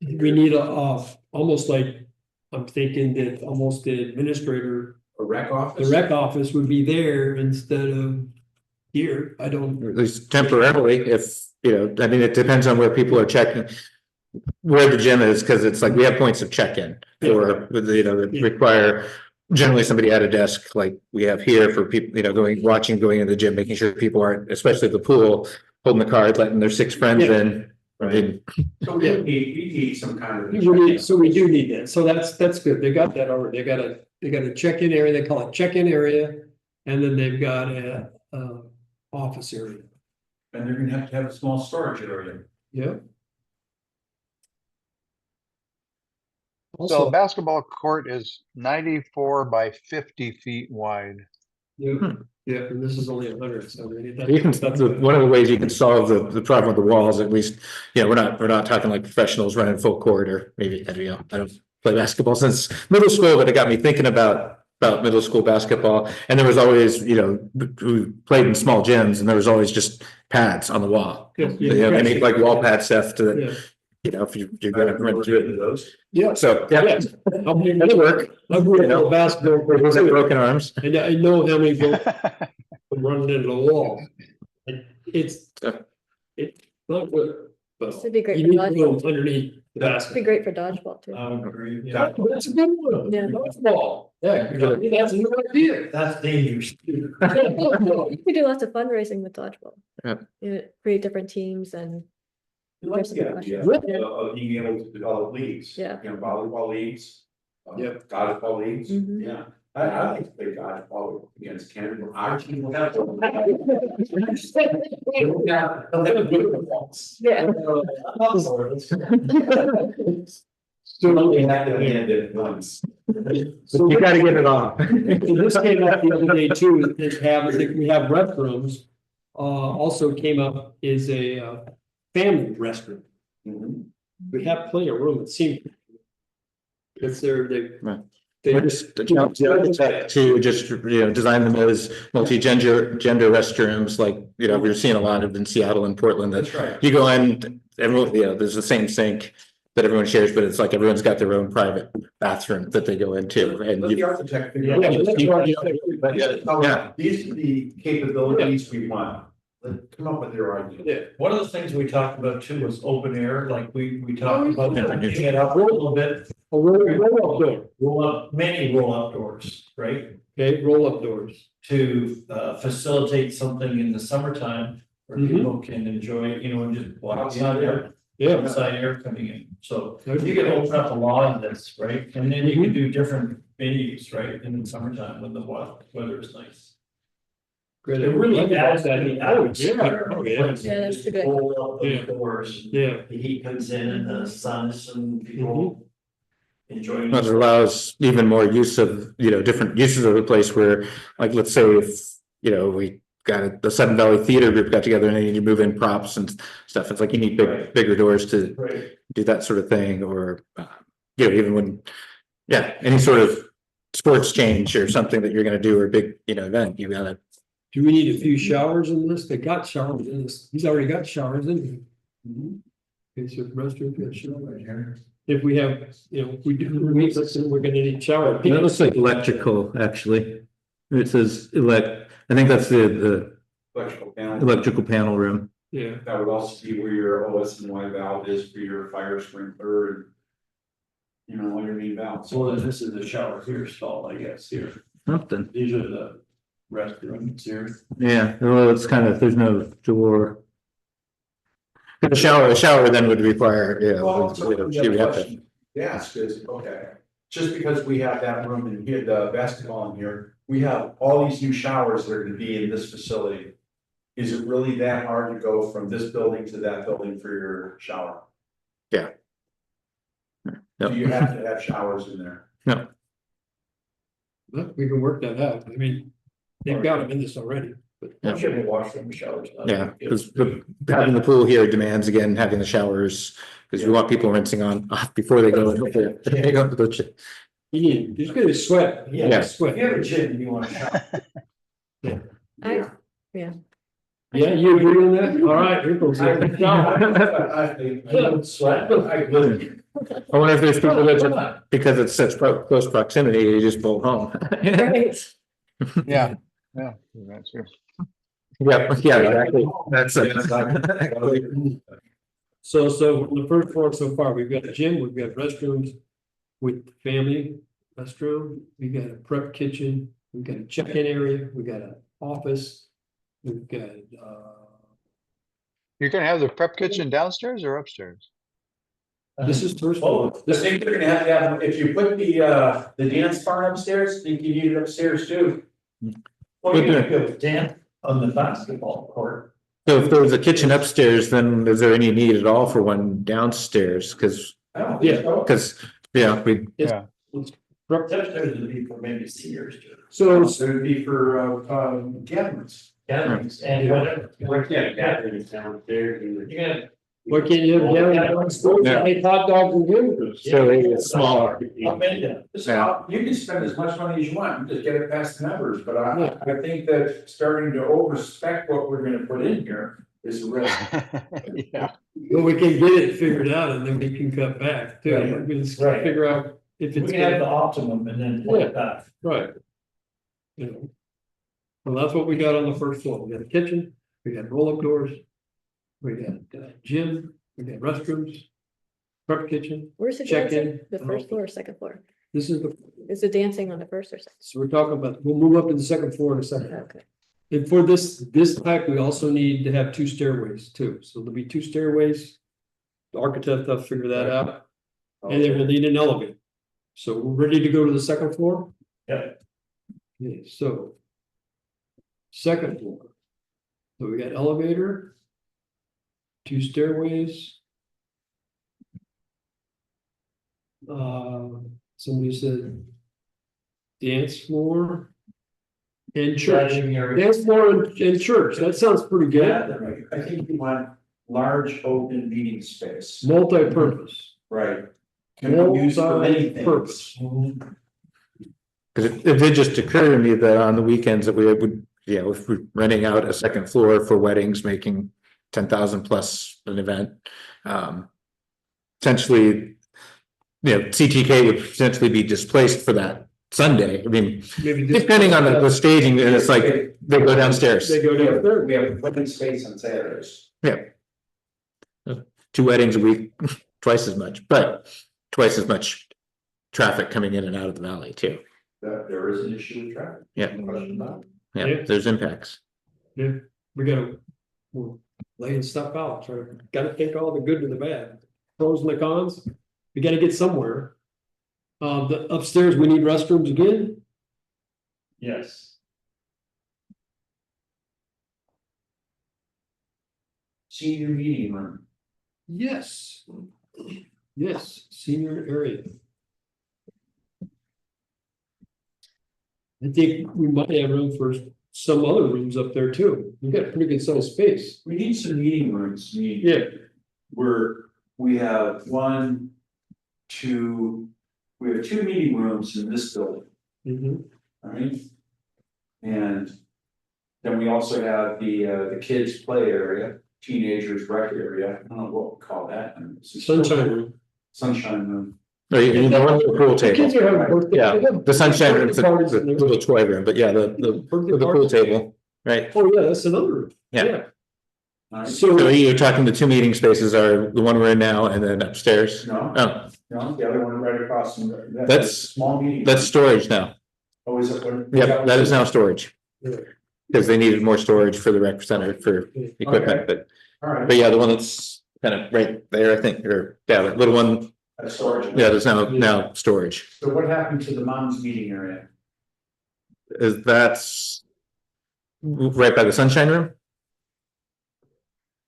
we need almost like, I'm thinking that almost the administrator. A rec The office. rec office would be there instead of here, I don't, at least temporarily, if, I mean, it depends on where people are checking. Where the gym is, because it's like we have points of check-in or, that require generally somebody at a desk like we have here for people, going into the gym, making sure people aren't, especially the pool, holding the card, letting their 6 friends Yeah. in. Right. So we need some kind of. So we do need that, so that's good, they got that already, they got a check-in area, they call it check-in area. And then they've got a office area, And they're gonna have to have a small storage area. yeah. So Also, basketball court is 94 by 50 feet wide. yeah, yeah, and this is only 100, so really You can, one of the ways you can solve the problem with the walls, at least, we're not talking like professionals running full court, or maybe, I don't play basketball since middle school, but it got me thinking about middle school basketball. And there was always, we played in small gyms, and there was always just pads on the wall. Any like wall pad stuff to, if you're gonna run through it. Those. Yeah. So, That'll work. I grew up with basketball, Those have broken arms. and I know how many go running into the wall. It's not good, but This would be great you for need dodgeball. room underneath the This would basket. be great for dodgeball too. Agree. Yeah. That's a good one. Yeah. Dodgeball. Yeah, that's a new idea. That's dangerous. You could do lots of fundraising with dodgeball. Yeah. Create different teams and. Like There's the some idea questions. of being able to develop leagues. Yeah. Volleyball leagues. Yep. Dodgeball leagues, Mhm. yeah. I like to play dodgeball against Canada. Our team will have. Yeah. So we had to end it once. So You gotta get it off. So this came up the other day too, we have restrooms, also came up is a family restroom. Mhm. We have plenty of room, it seems. It's there, Right. they We're just the architect to just, design them as multi-gender restrooms, like, we're seeing a lot of in Seattle and Portland, that That's right. you go in, everyone, there's the same sink that everyone shares, but it's like everyone's got their own private bathroom that they go into, and Let the you. architect. Yeah, figure out- that's right. Yeah. These are the capabilities we want. Let's come up with your idea. Yeah. One of the things we talked about too was open air, like we talked about Yeah. changing it up a little bit. roll up door, Roll up doors, right? okay, roll up doors. To facilitate something in the summertime where Mhm. people can enjoy, and just walk outside air, Yeah, outside air coming in. So you can open up a lot of this, right? And then you can do different venues, right, in the summertime when the weather is nice. great. It really adds that. Oh, yeah, oh, yeah, Yeah, that's a good- Roll up Yeah. the doors. yeah. The heat comes in and the sun is and people enjoying. It allows even more use of, different uses of the place where, like, let's say if, we got the Sudden Valley Theater group got together and they need to move in props and stuff. It's like you need Right. bigger doors to Right. do that sort of thing, or, even when, any sort of sports change or something that you're gonna do, or a big, event, you gotta. Do we need a few showers in this? They got showers in this, he's already got showers in here. Okay, so the restroom, got showers. If we have, if we do, we're gonna need shower. That looks like electrical, actually. It says I think that's the Electrical panel. electrical panel room. Yeah, That would also be where your OS&Y valve is for your fire sprinkler and. All your main valves. So this is the shower here stall, I guess, here. Something. These are the restrooms here. Yeah, well, it's kind of, there's no door. The shower then would require, Well, you would have to. Yes, because, okay, just because we have that room and here, the basketball in here, we have all these new showers that are gonna be in this facility. Is it really that hard to go from this building to that building for your shower? Yeah. Do you have to have showers in there? No, but we can work that out. I mean, they've got them in this already, but. Yeah. Should be washroom showers. yeah, because having the pool here demands, again, having the showers, because we want people rinsing off before they go. He's gonna sweat. Yeah. Sweat. If you have a gym, you want to shower. Yeah. Yeah, you agree on that? All right, here goes. I don't sweat, but I would. I wonder if there's people that just, because it's such close proximity, you just bolt home. Right. Yeah, that's true. Yeah, exactly. That's So the first floor so far, we've got a gym, we've got restrooms with family restroom, we got a prep kitchen, we've got a check-in area, we got an office. We've got You're gonna have the prep kitchen downstairs or upstairs? This is first floor. I This, think they're gonna have, if you put the dance barn upstairs, I think you need it upstairs too. Well, you're gonna go dance on the basketball court. So if there was a kitchen upstairs, then is there any need at all for one downstairs? Cause, I don't think Yeah. so. cause, yeah, we, Yeah. Upstairs would be for maybe seniors too. so, So it would be for gatherings. Gatherings and whatever. Gatherings downstairs. You're gonna. why can't you have gathering downstairs, Yeah. eat hot dogs and hamburgers? so it's smaller. Up and down. Yeah. You can spend as much money as you want, just get it past the numbers, but I think that starting to overspec what we're gonna put in here is a risk. Yeah. But we can get it figured out and then we can cut back too. Right. We just Right. figure out if We it's. can have the optimum and then pull it back. Right. You know. Well, that's what we got on the first floor. We got a kitchen, we got roll-up doors. We got gym, we got restrooms. Prep kitchen, Where's the Check-in. dancing? The first floor or second floor? this is the, Is the dancing on the first or second? so we're talking about, we'll move up to the second floor in a second. Okay. And for this type, we also need to have two stairways too, so there'll be two stairways. The architect will figure that out, and then we'll need an elevator. So we're ready to go to the second floor? Yep. Okay, so. Second floor. So we got elevator. Two stairways. Somebody said. Dance floor. And church, Gathering area. dance floor and church, that sounds pretty Yeah, good, I think you want large open meeting space, multi-purpose. right? Can be used for many Multi-purpose. things. Cause it did just occur to me that on the weekends that we would, if we're renting out a second floor for weddings, making 10,000 plus an event. Essentially, CTK would potentially be displaced for that Sunday. I mean, Maybe just- depending on the staging, and it's like they go downstairs. They go downstairs. We have open space on Saturdays. Two weddings a week, twice as much, but twice as much traffic coming in and out of the valley too. There is an issue with traffic. Yeah. No question about it. Yeah, Yeah. there's impacts. Yeah, we're laying stuff out, so gotta think all the good and the bad, pros and the cons, we gotta get somewhere. The upstairs, we need restrooms again, Yes. Senior meeting room. yes. Yes, senior area. I think we might have room for some other rooms up there too, we got a pretty good sized space. We need some meeting rooms, Yeah. where we have we have two meeting rooms in this building, Mhm. right? And then we also have the kids play area, teenagers rec area, I don't know what we call that. Sunshine room. Sunshine room. No, you know, the pool The kids table. are having birthday. Yeah, they have the sunshine room, birthday parties the in there. little toy room, but yeah, the Birthday the pool parties. table, right? Oh, yeah, that's another room. Yeah. Alright. So So, you're talking the two meeting spaces are the one we're in now and then upstairs? No, Oh, no, the other one right across from that. That's- Small meeting. that's storage now. Oh, is it? what- Yep, that is now storage. Yeah. Because they needed more storage for the rec center for equipment, All right. but yeah, the one that's kind of right there, I think, or yeah, the little one, That's storage. yeah, there's now storage. So what happened to the mom's meeting area? That's right by the sunshine room?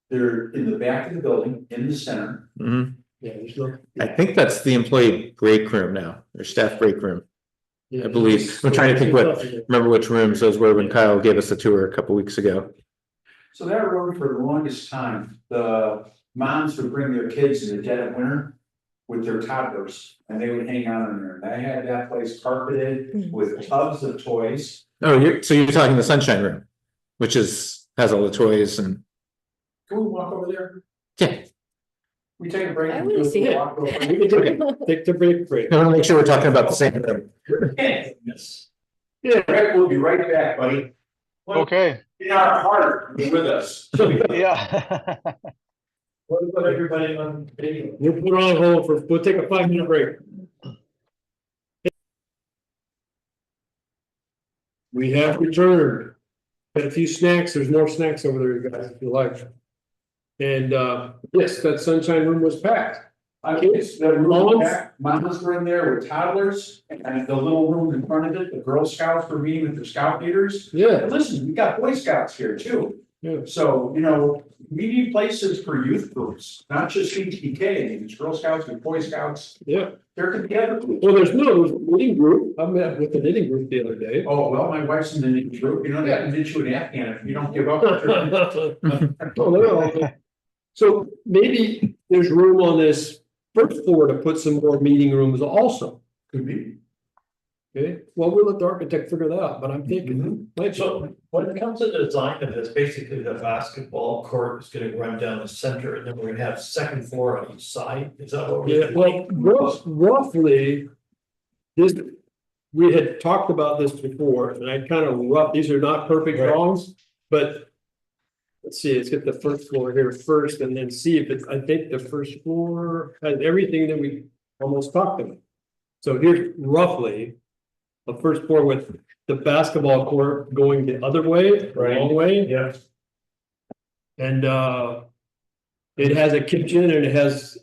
They're in the back of the building, in the center. Mhm. yeah, there's no. I think that's the employee break room now, or staff break room. Yeah, I believe. I'm trying to think what- Remember which rooms those were when Kyle gave us a tour a couple weeks ago. So that room for the longest time, the moms would bring their kids in the dead of winter with their toddlers, and they would hang out in there. They had that place carpeted with tubs of toys. Oh, so you're talking the sunshine room, which has all the toys and, Can we walk over there? yeah. We take a break. I and wanna do a see it. walk over. We can take the break. I want to make sure we're talking about the same room. Yes. Yeah, Rick, we'll be right back, buddy. Okay, In our heart, be with us. yeah. What about everybody on video? We'll put on hold we'll take a 5-minute break. We have returned. Got a few snacks, there's more snacks over there, you guys, if you like. And, yes, that sunshine room was packed. I was, the room, Lawns? back, moms were in there with toddlers, and the little room in front of it, the Girl Scouts were meeting with their scout leaders. Yeah, And listen, we got Boy Scouts here too. yeah. So, you know, we need places for youth groups, not just CTK, it's Girl Scouts and Boy Scouts, Yeah, they're together. well, there's a knitting group. I met with the knitting group the other day. Oh, well, my wife's in the knitting group, you know, they can knit you an Afghan if you don't give up. Oh, no. So maybe there's room on this first floor to put some more meeting rooms also. Could be. Okay, well, we'll let the architect figure that out, but I'm thinking. might be. So when it comes to the design of this, basically the basketball court is gonna run down the center and then we're gonna have second floor on each side. Is that what we're? Yeah, well, roughly, this, we had talked about this before, and I kind of these are not perfect Right. drawings, but. Let's see, let's get the first floor here first and then see if it's, I think the first floor has everything that we almost talked about. So here's roughly the first floor with the basketball court going the other way, the long way. Yeah. And it has a kitchen and it has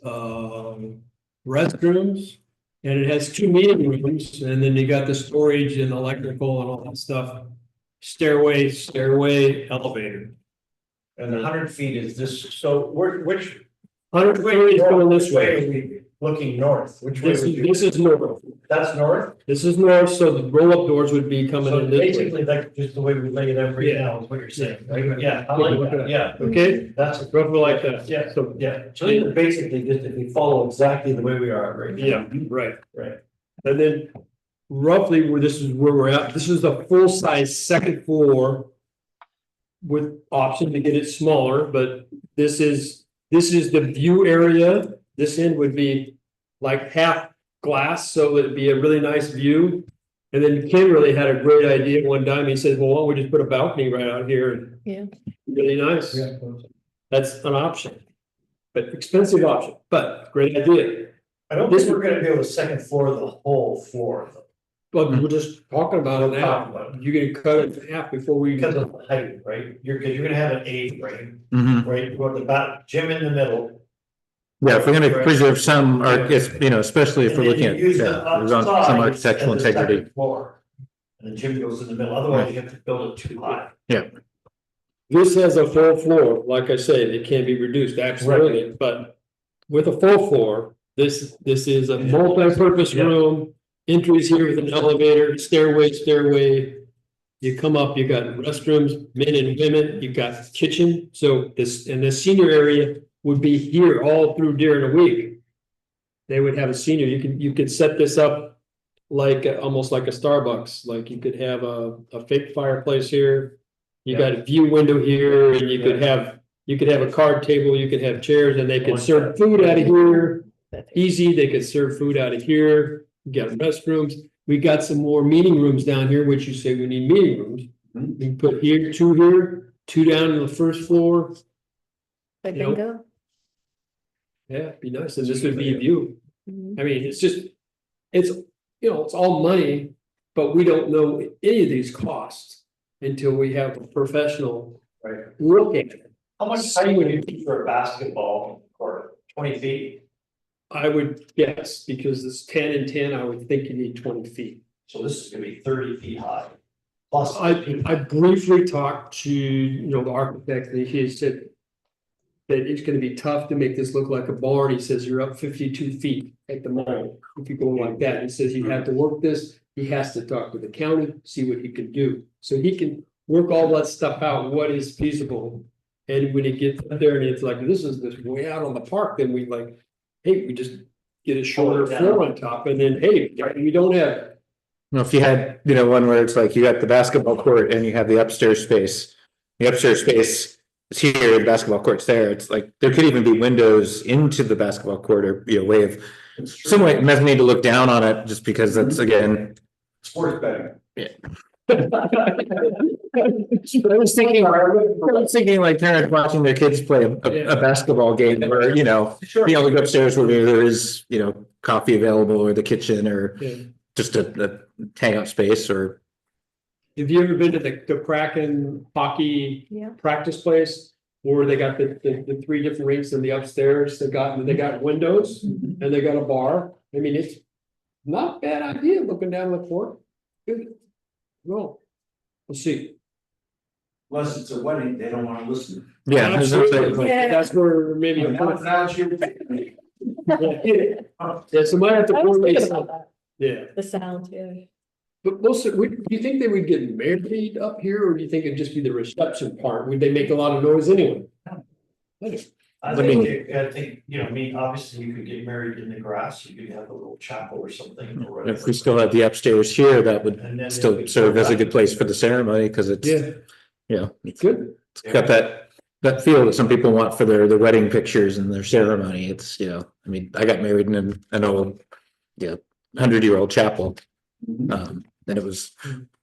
restrooms. And it has 2 meeting rooms, and then you got the storage and electrical and all that stuff. Stairway, elevator. And 100 feet is this, so which 130 is going this way way. are we looking north? Which way? This is north. That's north? This is north, so the roll-up doors would be coming So in this way. basically, that's just the way we lay it out right Yeah. now is what you're saying, right? Yeah, I like that, yeah. Okay, That's, roughly like that. yeah, So, yeah, so these are basically just if we follow exactly the way we are right now. yeah, right. Right. And then roughly this is where we're at. This is the full-size second floor. With option to get it smaller, but this is the view area. This end would be like half glass, so it'd be a really nice view. And then Ken really had a great idea one time. He said, well, why don't we just put a balcony right out here? And Yeah. really nice. That's an option, but expensive option, but great idea. I don't think we're gonna be able to second floor the whole floor though, But we're just talking about it Talking now. about it. You're gonna cut it in half before we. because of the height, right? You're gonna have an A-frame, Mhm. right? You got the back, gym in the middle. Yeah, if we're gonna preserve some, especially if and we're then looking you at, use the some outside architectural as the second integrity. floor. And the gym goes in the middle, otherwise you have to build it too high. This has a full floor, like I said, it can be reduced, absolutely, but with a full floor, this is a multi-purpose Yeah. room. Entries here with an elevator, stairway. You come up, you got restrooms, men and women, you've got kitchen, so this, and the senior area would be here all through during the week. They would have a senior, you could set this up like, almost like a Starbucks, like you could have a fake fireplace here. You got a view window here, and you could have a card table, you could have chairs, and they could serve food out of here. Easy, they could serve food out of here, you got restrooms, we got some more meeting rooms down here, which you say we need meeting rooms. Mhm. We can put here, 2 down on the first floor, Like You know, bingo. yeah, it'd be nice, and this would be a view. Mhm. I mean, it's it's all money, but we don't know any of these costs until we have a professional Right. look at it. How much height would you need for a basketball court? 20 feet? I would guess, because it's 10 and 10, I would think you need 20 feet. So this is gonna be 30 feet high. Plus. I briefly talked to, the architect, and he said that it's gonna be tough to make this look like a barn. He says you're up 52 feet at the moment. If you go like that, he says you have to work this. He has to talk to the county, see what he can do. So he can work all that stuff out, what is feasible. And when it gets up there and it's like, this is way out on the park, then we like, hey, we just get a shorter floor on top, and then, hey, we don't have. If you had, one where it's like you got the basketball court and you have the upstairs space. The upstairs space is here, the basketball court's there. It's like, there could even be windows into the basketball court or be a way of, some way, mezzanine to look down on it, just because that's again. Sports betting. I was thinking like parents watching their kids play a basketball game where, Sure. being able to go upstairs where there is, coffee available or the kitchen or Yeah. just a hangout space or. Have you ever been to the Kraken hockey Yeah. practice place? Or they got the three different rings in the upstairs, they got windows and they got a bar. I mean, it's not a bad idea looking down the court. Good. Well, we'll see. Unless it's a wedding, they don't wanna listen. Yeah. Absolutely. Yeah. That's where maybe. Now it's your- Yeah, so might have to. I was thinking coordinate about some- that, Yeah, the sound, yeah. but most of, do you think they would get married up here, or do you think it'd just be the reception part? Would they make a lot of noise anyway? I think, you know, I mean, obviously you could get married in the grass, you could have a little chapel or something or whatever. If we still had the upstairs here, that would And then still it would serve go as a back good to place the- for the ceremony, because it's, Yeah, you know, good. it's got that feel that some people want for their wedding pictures and their ceremony. It's, you know, I mean, I got married in an old, 100-year-old chapel. And it was,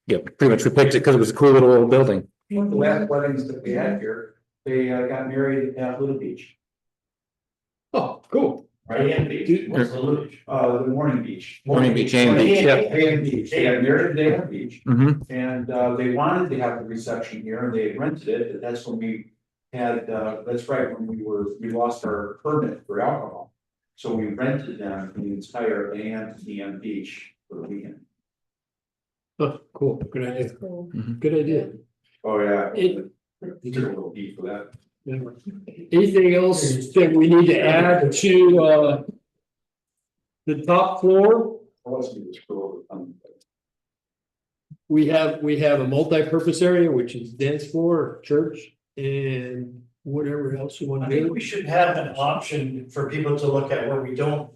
pretty much we picked it because it was a cool little old building. The last weddings that we had here, they got married at Little Beach. Oh, cool. A&B, what's the village? The Morning Beach. Morning Beach, A&B, yeah. A&B, they got married at A&B Beach, Mhm. and they wanted to have the reception here, and they rented it, and that's when we had, that's right, when we lost our permit for alcohol. So we rented them the entire A&B Beach for the weekend. Oh, cool, good idea, That's cool. good idea. Oh, yeah. It- You took a little beat for that. Anything else that we need to add to, the top floor? I wasn't gonna scroll over. We have a multi-purpose area, which is dance floor, church, and whatever else you want I to think do. we should have an option for people to look at where we don't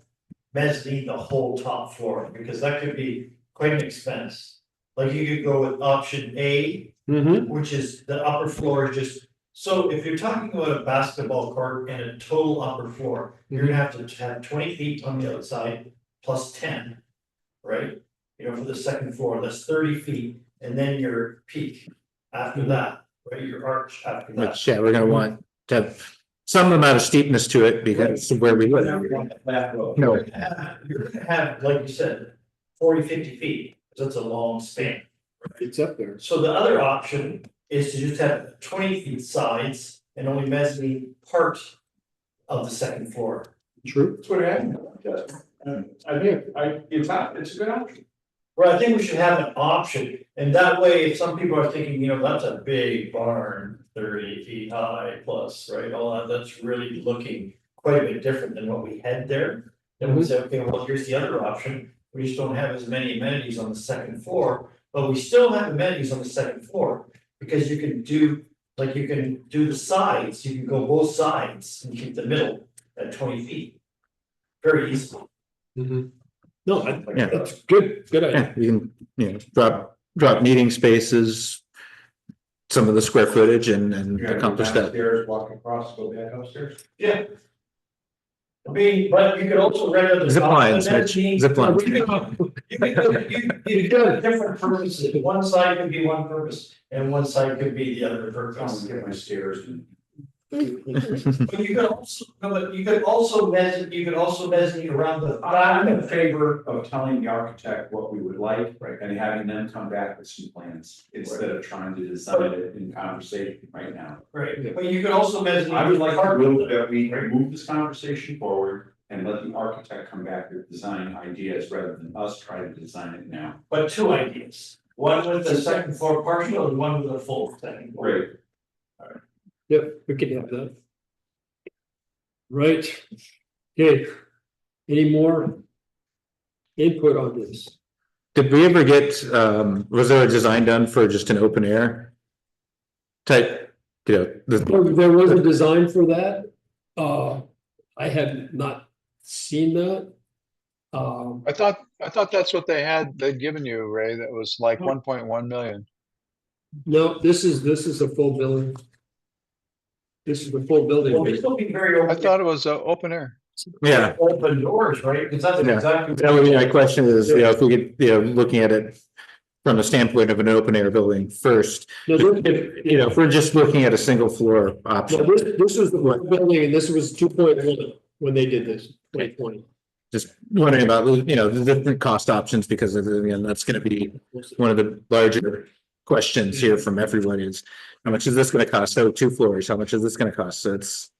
mezzanine the whole top floor, because that could be quite an expense. Like you could go with option A, Mm-hmm, which is the upper floor is just, so if you're talking about a basketball court and a total upper floor, you're gonna have to have 20 feet on the outside plus 10. Right? You know, for the second floor, that's 30 feet, and then your peak after that, right, your arch after that. Which, we're gonna want to have some amount of steepness to it because of where we live. No, You're gonna have, like you said, 40, 50 feet, because that's a long span. it's up there. So the other option is to just have 20 feet sides and only mezzanine part of the second floor. True. That's what happened. I think, it's a good option. Well, I think we should have an option, and that way, if some people are thinking, you know, that's a big barn, 30 feet high plus, right, all that, that's really looking quite a bit different than what we had there. Then we say, okay, well, here's the other option, we just don't have as many amenities on the second floor, but we still have amenities on the second floor. Because you can do, like, you can do the sides, you can go both sides and keep the middle at 20 feet. Very easily. Mm-hmm. No, Yeah. that's good, good idea. yeah, you can, drop meeting spaces, some of the square footage and You're gonna go accomplish that. downstairs, walk across, go back upstairs. Yeah. I mean, but you could also rent out the. Zip top, lines, and then Mitch, the- zip lines. You could have different purposes, one side could be one purpose, and one side could be the other Come purpose. and get my stairs and. But you could also, but you could also mezzanine around the I'm back. in favor of telling the architect what we would like, right, and having them come back with some plans instead of trying to design it in conversation right now. Right, but you could also mezzanine. I would like to part of move it. that we move this conversation forward and let the architect come back with design ideas rather than us try to design it now. But two ideas, one with the second floor partial and one with a full second floor. Great. Yep, we can have that. Right. Okay. Any more input on this? Did we ever get, was there a design done for just an open air type, There was a design for that. I had not seen that. I thought that's what they'd given you, Ray, that was like 1.1 million. No, this is a full building. This is the full building. Well, we're still being very I open. thought it was open air. yeah. Open doors, right? Because that's Yeah. exactly. That would be my question is, if we get, looking at it from the standpoint of an open air building first, No, if we're just looking at a single floor no, option, this was the full building and this was 2.1 when they did this, 2020. just wondering about, the different cost options because again, that's going to be one of the larger questions here from everyone is, how much is this gonna cost? So 2 floors, how much is this gonna cost? So it's,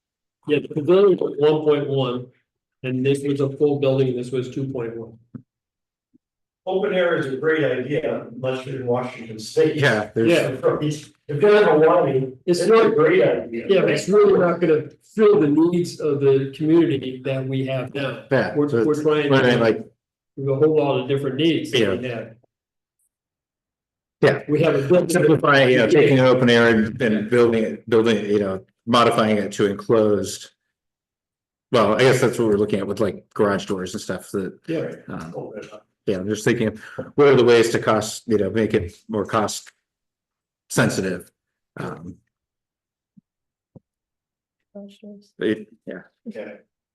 Yeah, the pavilion was 1.1, and this was a full building, and this was 2.1. Open air is a great idea, unless you're in Washington State. yeah, there's, If you have a lobby, It's it's not- a great idea. Yeah, but it's really not gonna fill the needs of the community that we have now. yeah. We're so it's- trying but I to, like, there's a whole lot of different needs that we have. Yeah. We have a building. simplifying, taking an open air and building it, modifying it to enclosed. Well, I guess that's what we're looking at with like garage doors and stuff that, Yeah, I'm just thinking, what are the ways to cost, make it more cost sensitive? Yeah, Okay.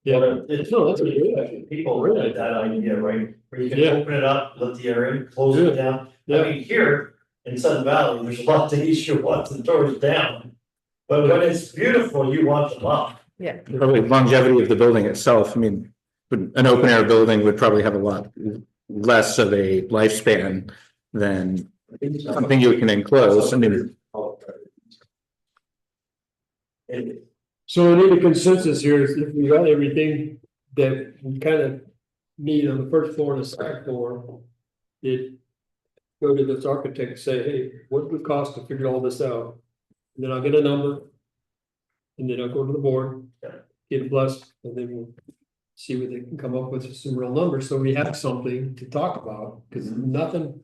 yeah. But it's, No, that's a good idea. people really like that idea, right? Where you can Yeah. open it up, let the air in, close it down. Yeah. I mean, here in Sun Valley, there's a lot of days you want the doors down. But when it's beautiful, you want them up. Yeah. probably longevity of the building itself. I mean, an open air building would probably have a lot less of a lifespan than something you can enclose. I mean, So we need a consensus here, is if we got everything that we kind of need on the first floor and the second floor. It go to this architect and say, hey, what would it cost to figure all this out? And then I'll get a number. And then I'll go to the board, get it blessed, and then we'll see what they can come up with some real numbers, so we have something to talk about, because nothing.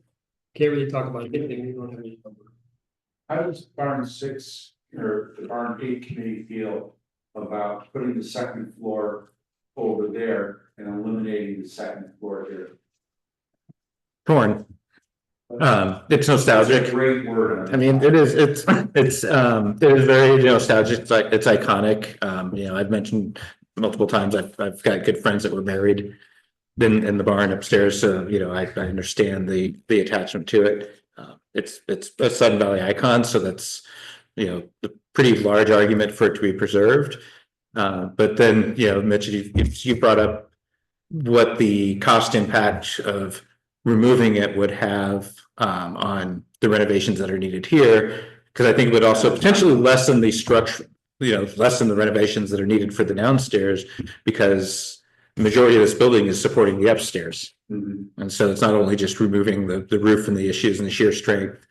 Can't really talk about anything, we don't have any number. How does barn 6 or the barn 8 committee feel about putting the second floor over there and eliminating the second floor here? torn. It's nostalgic. Great word. I mean, it is very nostalgic. It's iconic. I've mentioned multiple times, I've got good friends that were married in the barn upstairs. So, I understand the attachment to it. It's a Sun Valley icon. So that's, a pretty large argument for it to be preserved. But then, Mitch, you brought up what the cost impact of removing it would have on the renovations that are needed here, because I think it would also potentially lessen the structure, lessen the renovations that are needed for the downstairs, because the majority of this building is supporting the upstairs. And so it's not only just removing the roof and the issues and the shear strength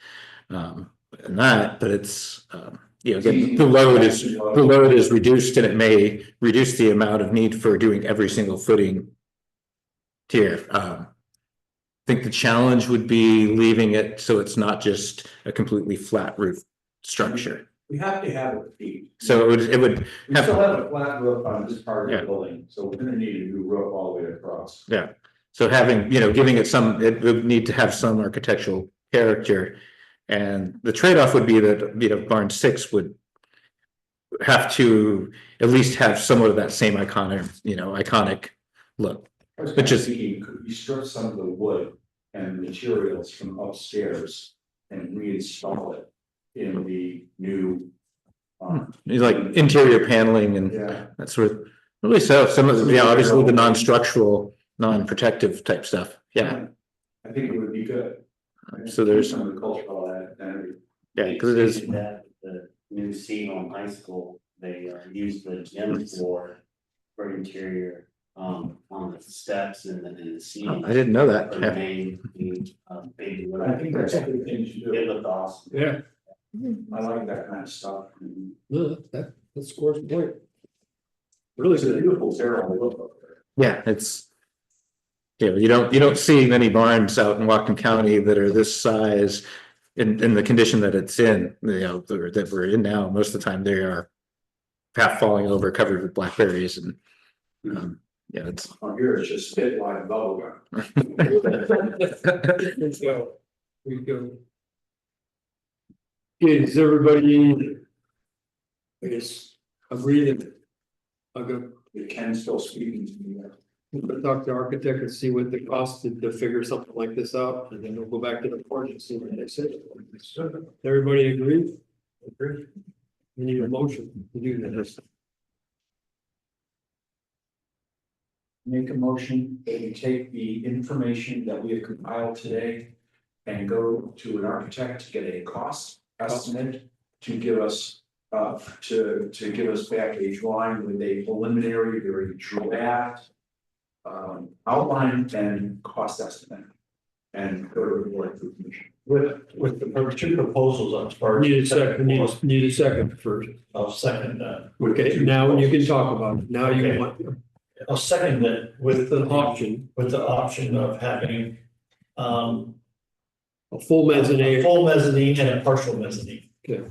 and that, but it's again, the load is reduced, and it may reduce the amount of need for doing every single footing tier. I think the challenge would be leaving it so it's not just a completely flat roof structure. We have to have it deep. So it would We have, still have a flat roof on this part of Yeah. the building, so we're gonna need a new roof all the way across. yeah. So having, giving it it would need to have some architectural character. And the trade-off would be that, barn 6 would have to at least have somewhat of that same iconic look. I was But just- thinking, could you strip some of the wood and materials from upstairs and reinstall it in the new? Like interior paneling and Yeah, that sort of, really, so some of the, obviously the non-structural, non-protective type stuff. Yeah, I think it would be good. So there's- some of the cultural identity. yeah, because it is. That the new Seaton High School, they use the gym floor for interior, on the steps and then in the seating. I didn't know that. For the Yeah. main, baby. I think that's a good thing to It do. looked awesome. Yeah. I like that kind of stuff. No, that scores the point. Really It's a good. beautiful barrel look up there. Yeah, it's. You don't see many barns out in Whatcom County that are this size in the condition that it's in, that we're in now. Most of the time they are half falling over, covered with blackberries, and it's. On here, it's just spit like bubble gum. So, we go. Okay, does everybody? I guess agree that. I'll go Ken's still speaking to me. talk to the architect and see what the cost to figure something like this out, and then we'll go back to the board and see what they say. Everybody agree? Agree. We need a motion to do that. Make a motion that we take the information that we have compiled today and go to an architect to get a cost estimate to give us, to give us back a drawing with a preliminary, very draft outline and cost estimate. And go to the board for permission. With the two proposals on first. Need a second, need a second first. I'll second that. Okay, now you can talk about it. Now you Okay. want I'll second that with an option, with the option of having, a full a mezzanine. full mezzanine and a partial mezzanine. Okay.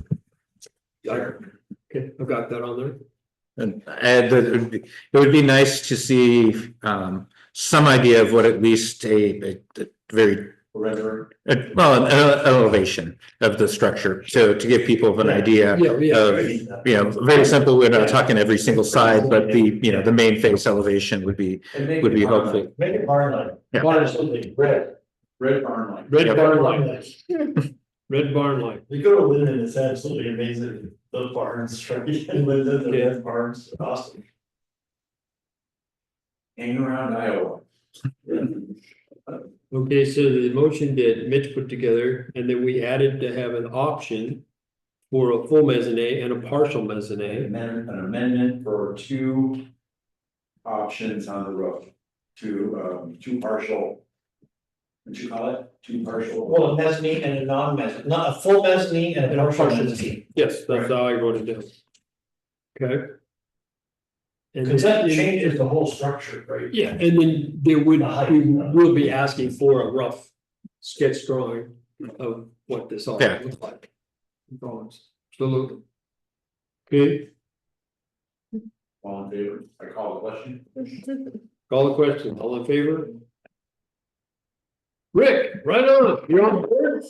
Okay, I've got that on there. And it would be nice to see some idea of what at least a very well, an elevation of the structure. So to give people an idea Yeah, yeah. of, very simple, we're not talking every single side, but the main face elevation would be helpful. Make it barn like. Yeah. Barn something red. Red barn light. Red Yep. barn light, red barn light. You go to Linden, it's absolutely amazing. Those barns, right? And Linden, the red barns, awesome. Hanging around Iowa. Okay, so the motion that Mitch put together, and then we added to have an option for a full mezzanine and a partial mezzanine. An amendment for two options on the roof, two partial. What'd you call it? Two partial. Well, a mezzanine and a non-mezzanine, not a full mezzanine and a partial mezzanine. Yes, that's how I wrote it down. Okay. And Cause that then- changes the whole structure, right? Yeah, and then there would, The height. we will be asking for a rough sketch drawing of what this all Yeah. looks like. Drawings, absolutely. Okay, All in favor? I call the question. call the question, all in favor? Rick, right on, you're on board.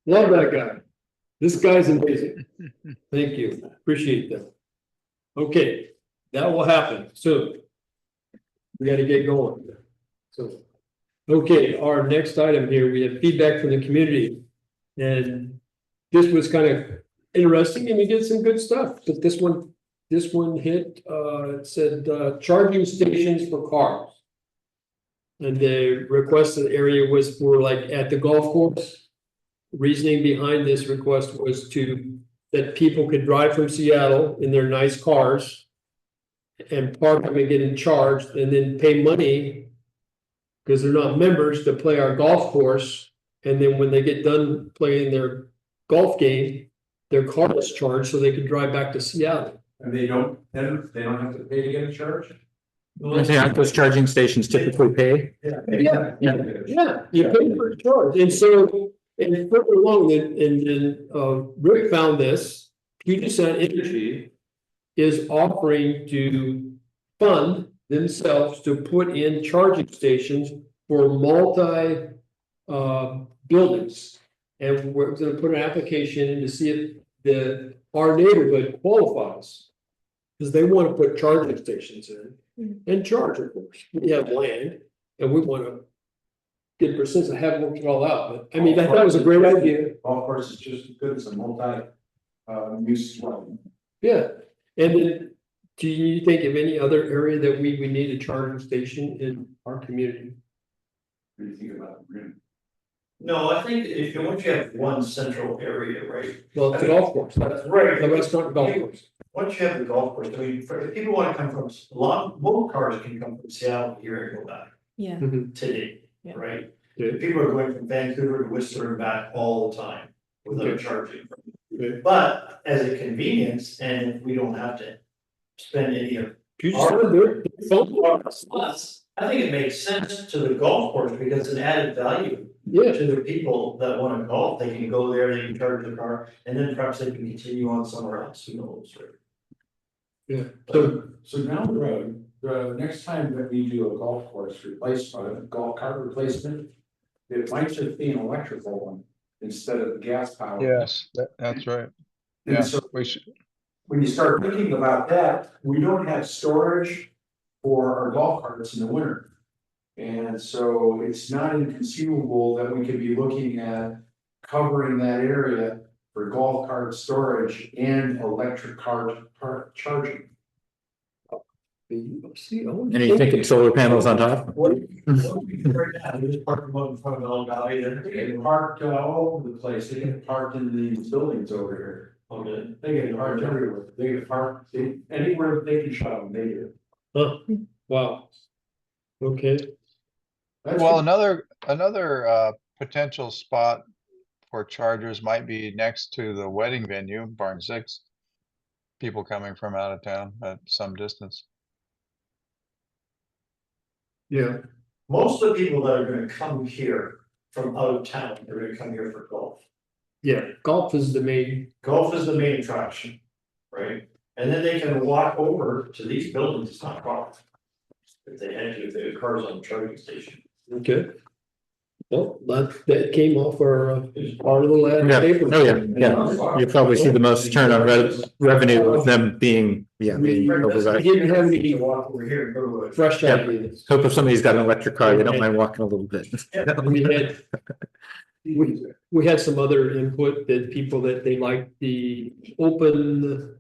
Love that guy. This guy's amazing. Thank you, appreciate that. Okay, that will happen soon. We gotta get going. So, okay, our next item here, we have feedback from the community. And this was kind of interesting and we did some good stuff, but this one hit, it said, charging stations for cars. And the requested area was for like at the golf course. Reasoning behind this request was that people could drive from Seattle in their nice cars. And park them and get charged and then pay money. Because they're not members to play our golf course. And then when they get done playing their golf game, their car is charged so they can drive back to Seattle. And they don't have to pay to get a charge? Aren't those charging stations typically pay? Yeah, you pay for a charge. And so, and further along, Rick found this, Puget Sound Energy is offering to fund themselves to put in charging stations for multi buildings. And we're gonna put an application in to see if our neighborhood qualifies. Because they want to put charging stations in and charge, of course. We have land and we want to get percents. I haven't worked it all out, but I mean, I thought it was a great idea. Golf course is just as good as a multi use one. Yeah, and then, do you think of any other area that we need a charging station in our community? What do you think about it? No, I think if you once you have one central area, right? Well, it's a golf course, that's Right. the restaurant golf course. Once you have the golf course, I mean, if people wanna come from, most cars can come from Seattle here and go back Yeah, today, Yeah. right? Yeah. People are going from Vancouver to Whistler and back all the time without Okay. charging. Okay. But as a convenience, and if we don't have to spend any of You just wanna do it. Phone calls. us, I think it makes sense to the golf course because it's an added value Yeah, to the people that wanna golf. They can go there, they can charge their car, and then perhaps they can continue on somewhere else, who knows, right? yeah. So down the road, the next time that we do a golf course replacement, golf cart replacement, it might just be an electrical one instead of gas powered. Yes, that's right. And Yeah, so we should, when you start thinking about that, we don't have storage for our golf carts in the winter. And so it's not inconceivable that we could be looking at covering that area for golf cart storage and electric cart charging. See, oh, And you thinking solar panels on top? What we do right now, we just park them out in front of the Valley, They get parked all over the place, they get parked in these buildings over here. Okay. They get parked everywhere, they get parked, anywhere they can shut them, they do. Huh, wow. Okay, Well, another potential spot for chargers might be next to the wedding venue, Barn 6. People coming from out of town at some distance. yeah, Most of the people that are gonna come here from out of town, they're gonna come here for golf. yeah, golf is the main, Golf is the main attraction, right? And then they can walk over to these buildings, it's not far. If they had to, if their car's on the charging station. okay. Well, that came off our, part of the last Yeah, paper. oh yeah. You probably see the most turn on revenue of them being, being We override. didn't have any Walk over here and go to a. fresh Yeah. ideas. Hope if somebody's got an electric car, they don't mind walking a little bit. We had, we had some other input that people that they liked the open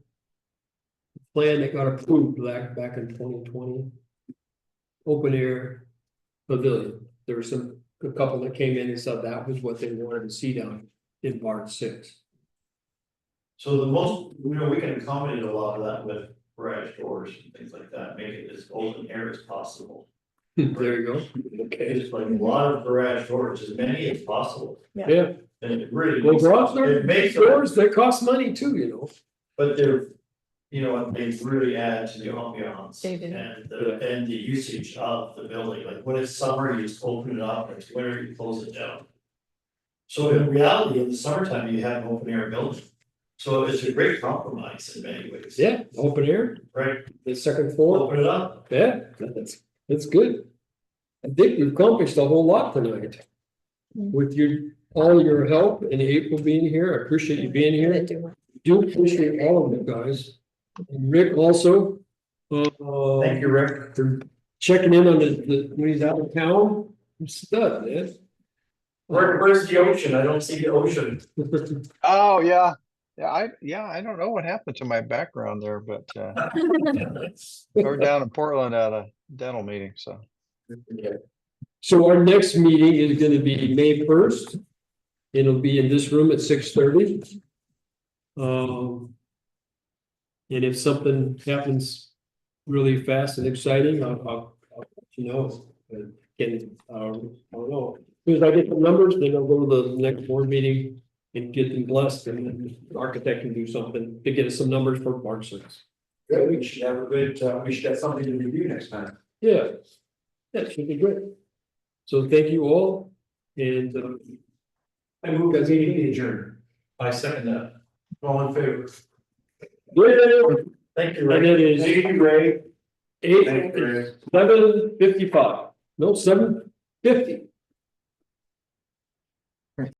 plan that got approved back in 2020. Open air pavilion. There were a couple that came in and said that was what they wanted to see down in Barn 6. So the most, we can accommodate a lot of that with garage doors and things like that, make it as open air as possible. There you go. Okay. It's like a lot of garage doors, as many as possible, Yeah. and it really. Well, garage It makes doors, they cost money too, you know. But they're, they really add to the ambiance They do. and the usage of the building, like when it's summer, you just open it up, when it's winter, you close it down. So in reality, in the summertime, you have an open air building, so it's a great compromise in many ways. Yeah, open air, Right, the second floor. open it up, Yeah, that's good. I think we've accomplished a whole lot tonight. With all your help and April being here, I appreciate you being here. Do appreciate all of you guys. And Rick also. thank you, Rick. For checking in on when he's out of town. I'm stud, man. Where's the ocean? I don't see the ocean. Oh, yeah. I don't know what happened to my background there, but we're down in Portland at a dental meeting, so. So our next meeting is gonna be May 1st. It'll be in this room at 6:30. And if something happens really fast and exciting, I'll let you know. And again, I don't know. As soon as I get the numbers, then I'll go to the next board meeting and get them blessed, and then the architect can do something to get us some numbers for Barn 6. Good, we should have we should have something to review next time. Yeah, that should be great. So thank you all, and I move that meeting be adjourned. I second that. All in favor? Thank you, and Rick. it is Thank you, Ray. Thank you, Ray. 7:55. No, 7:50.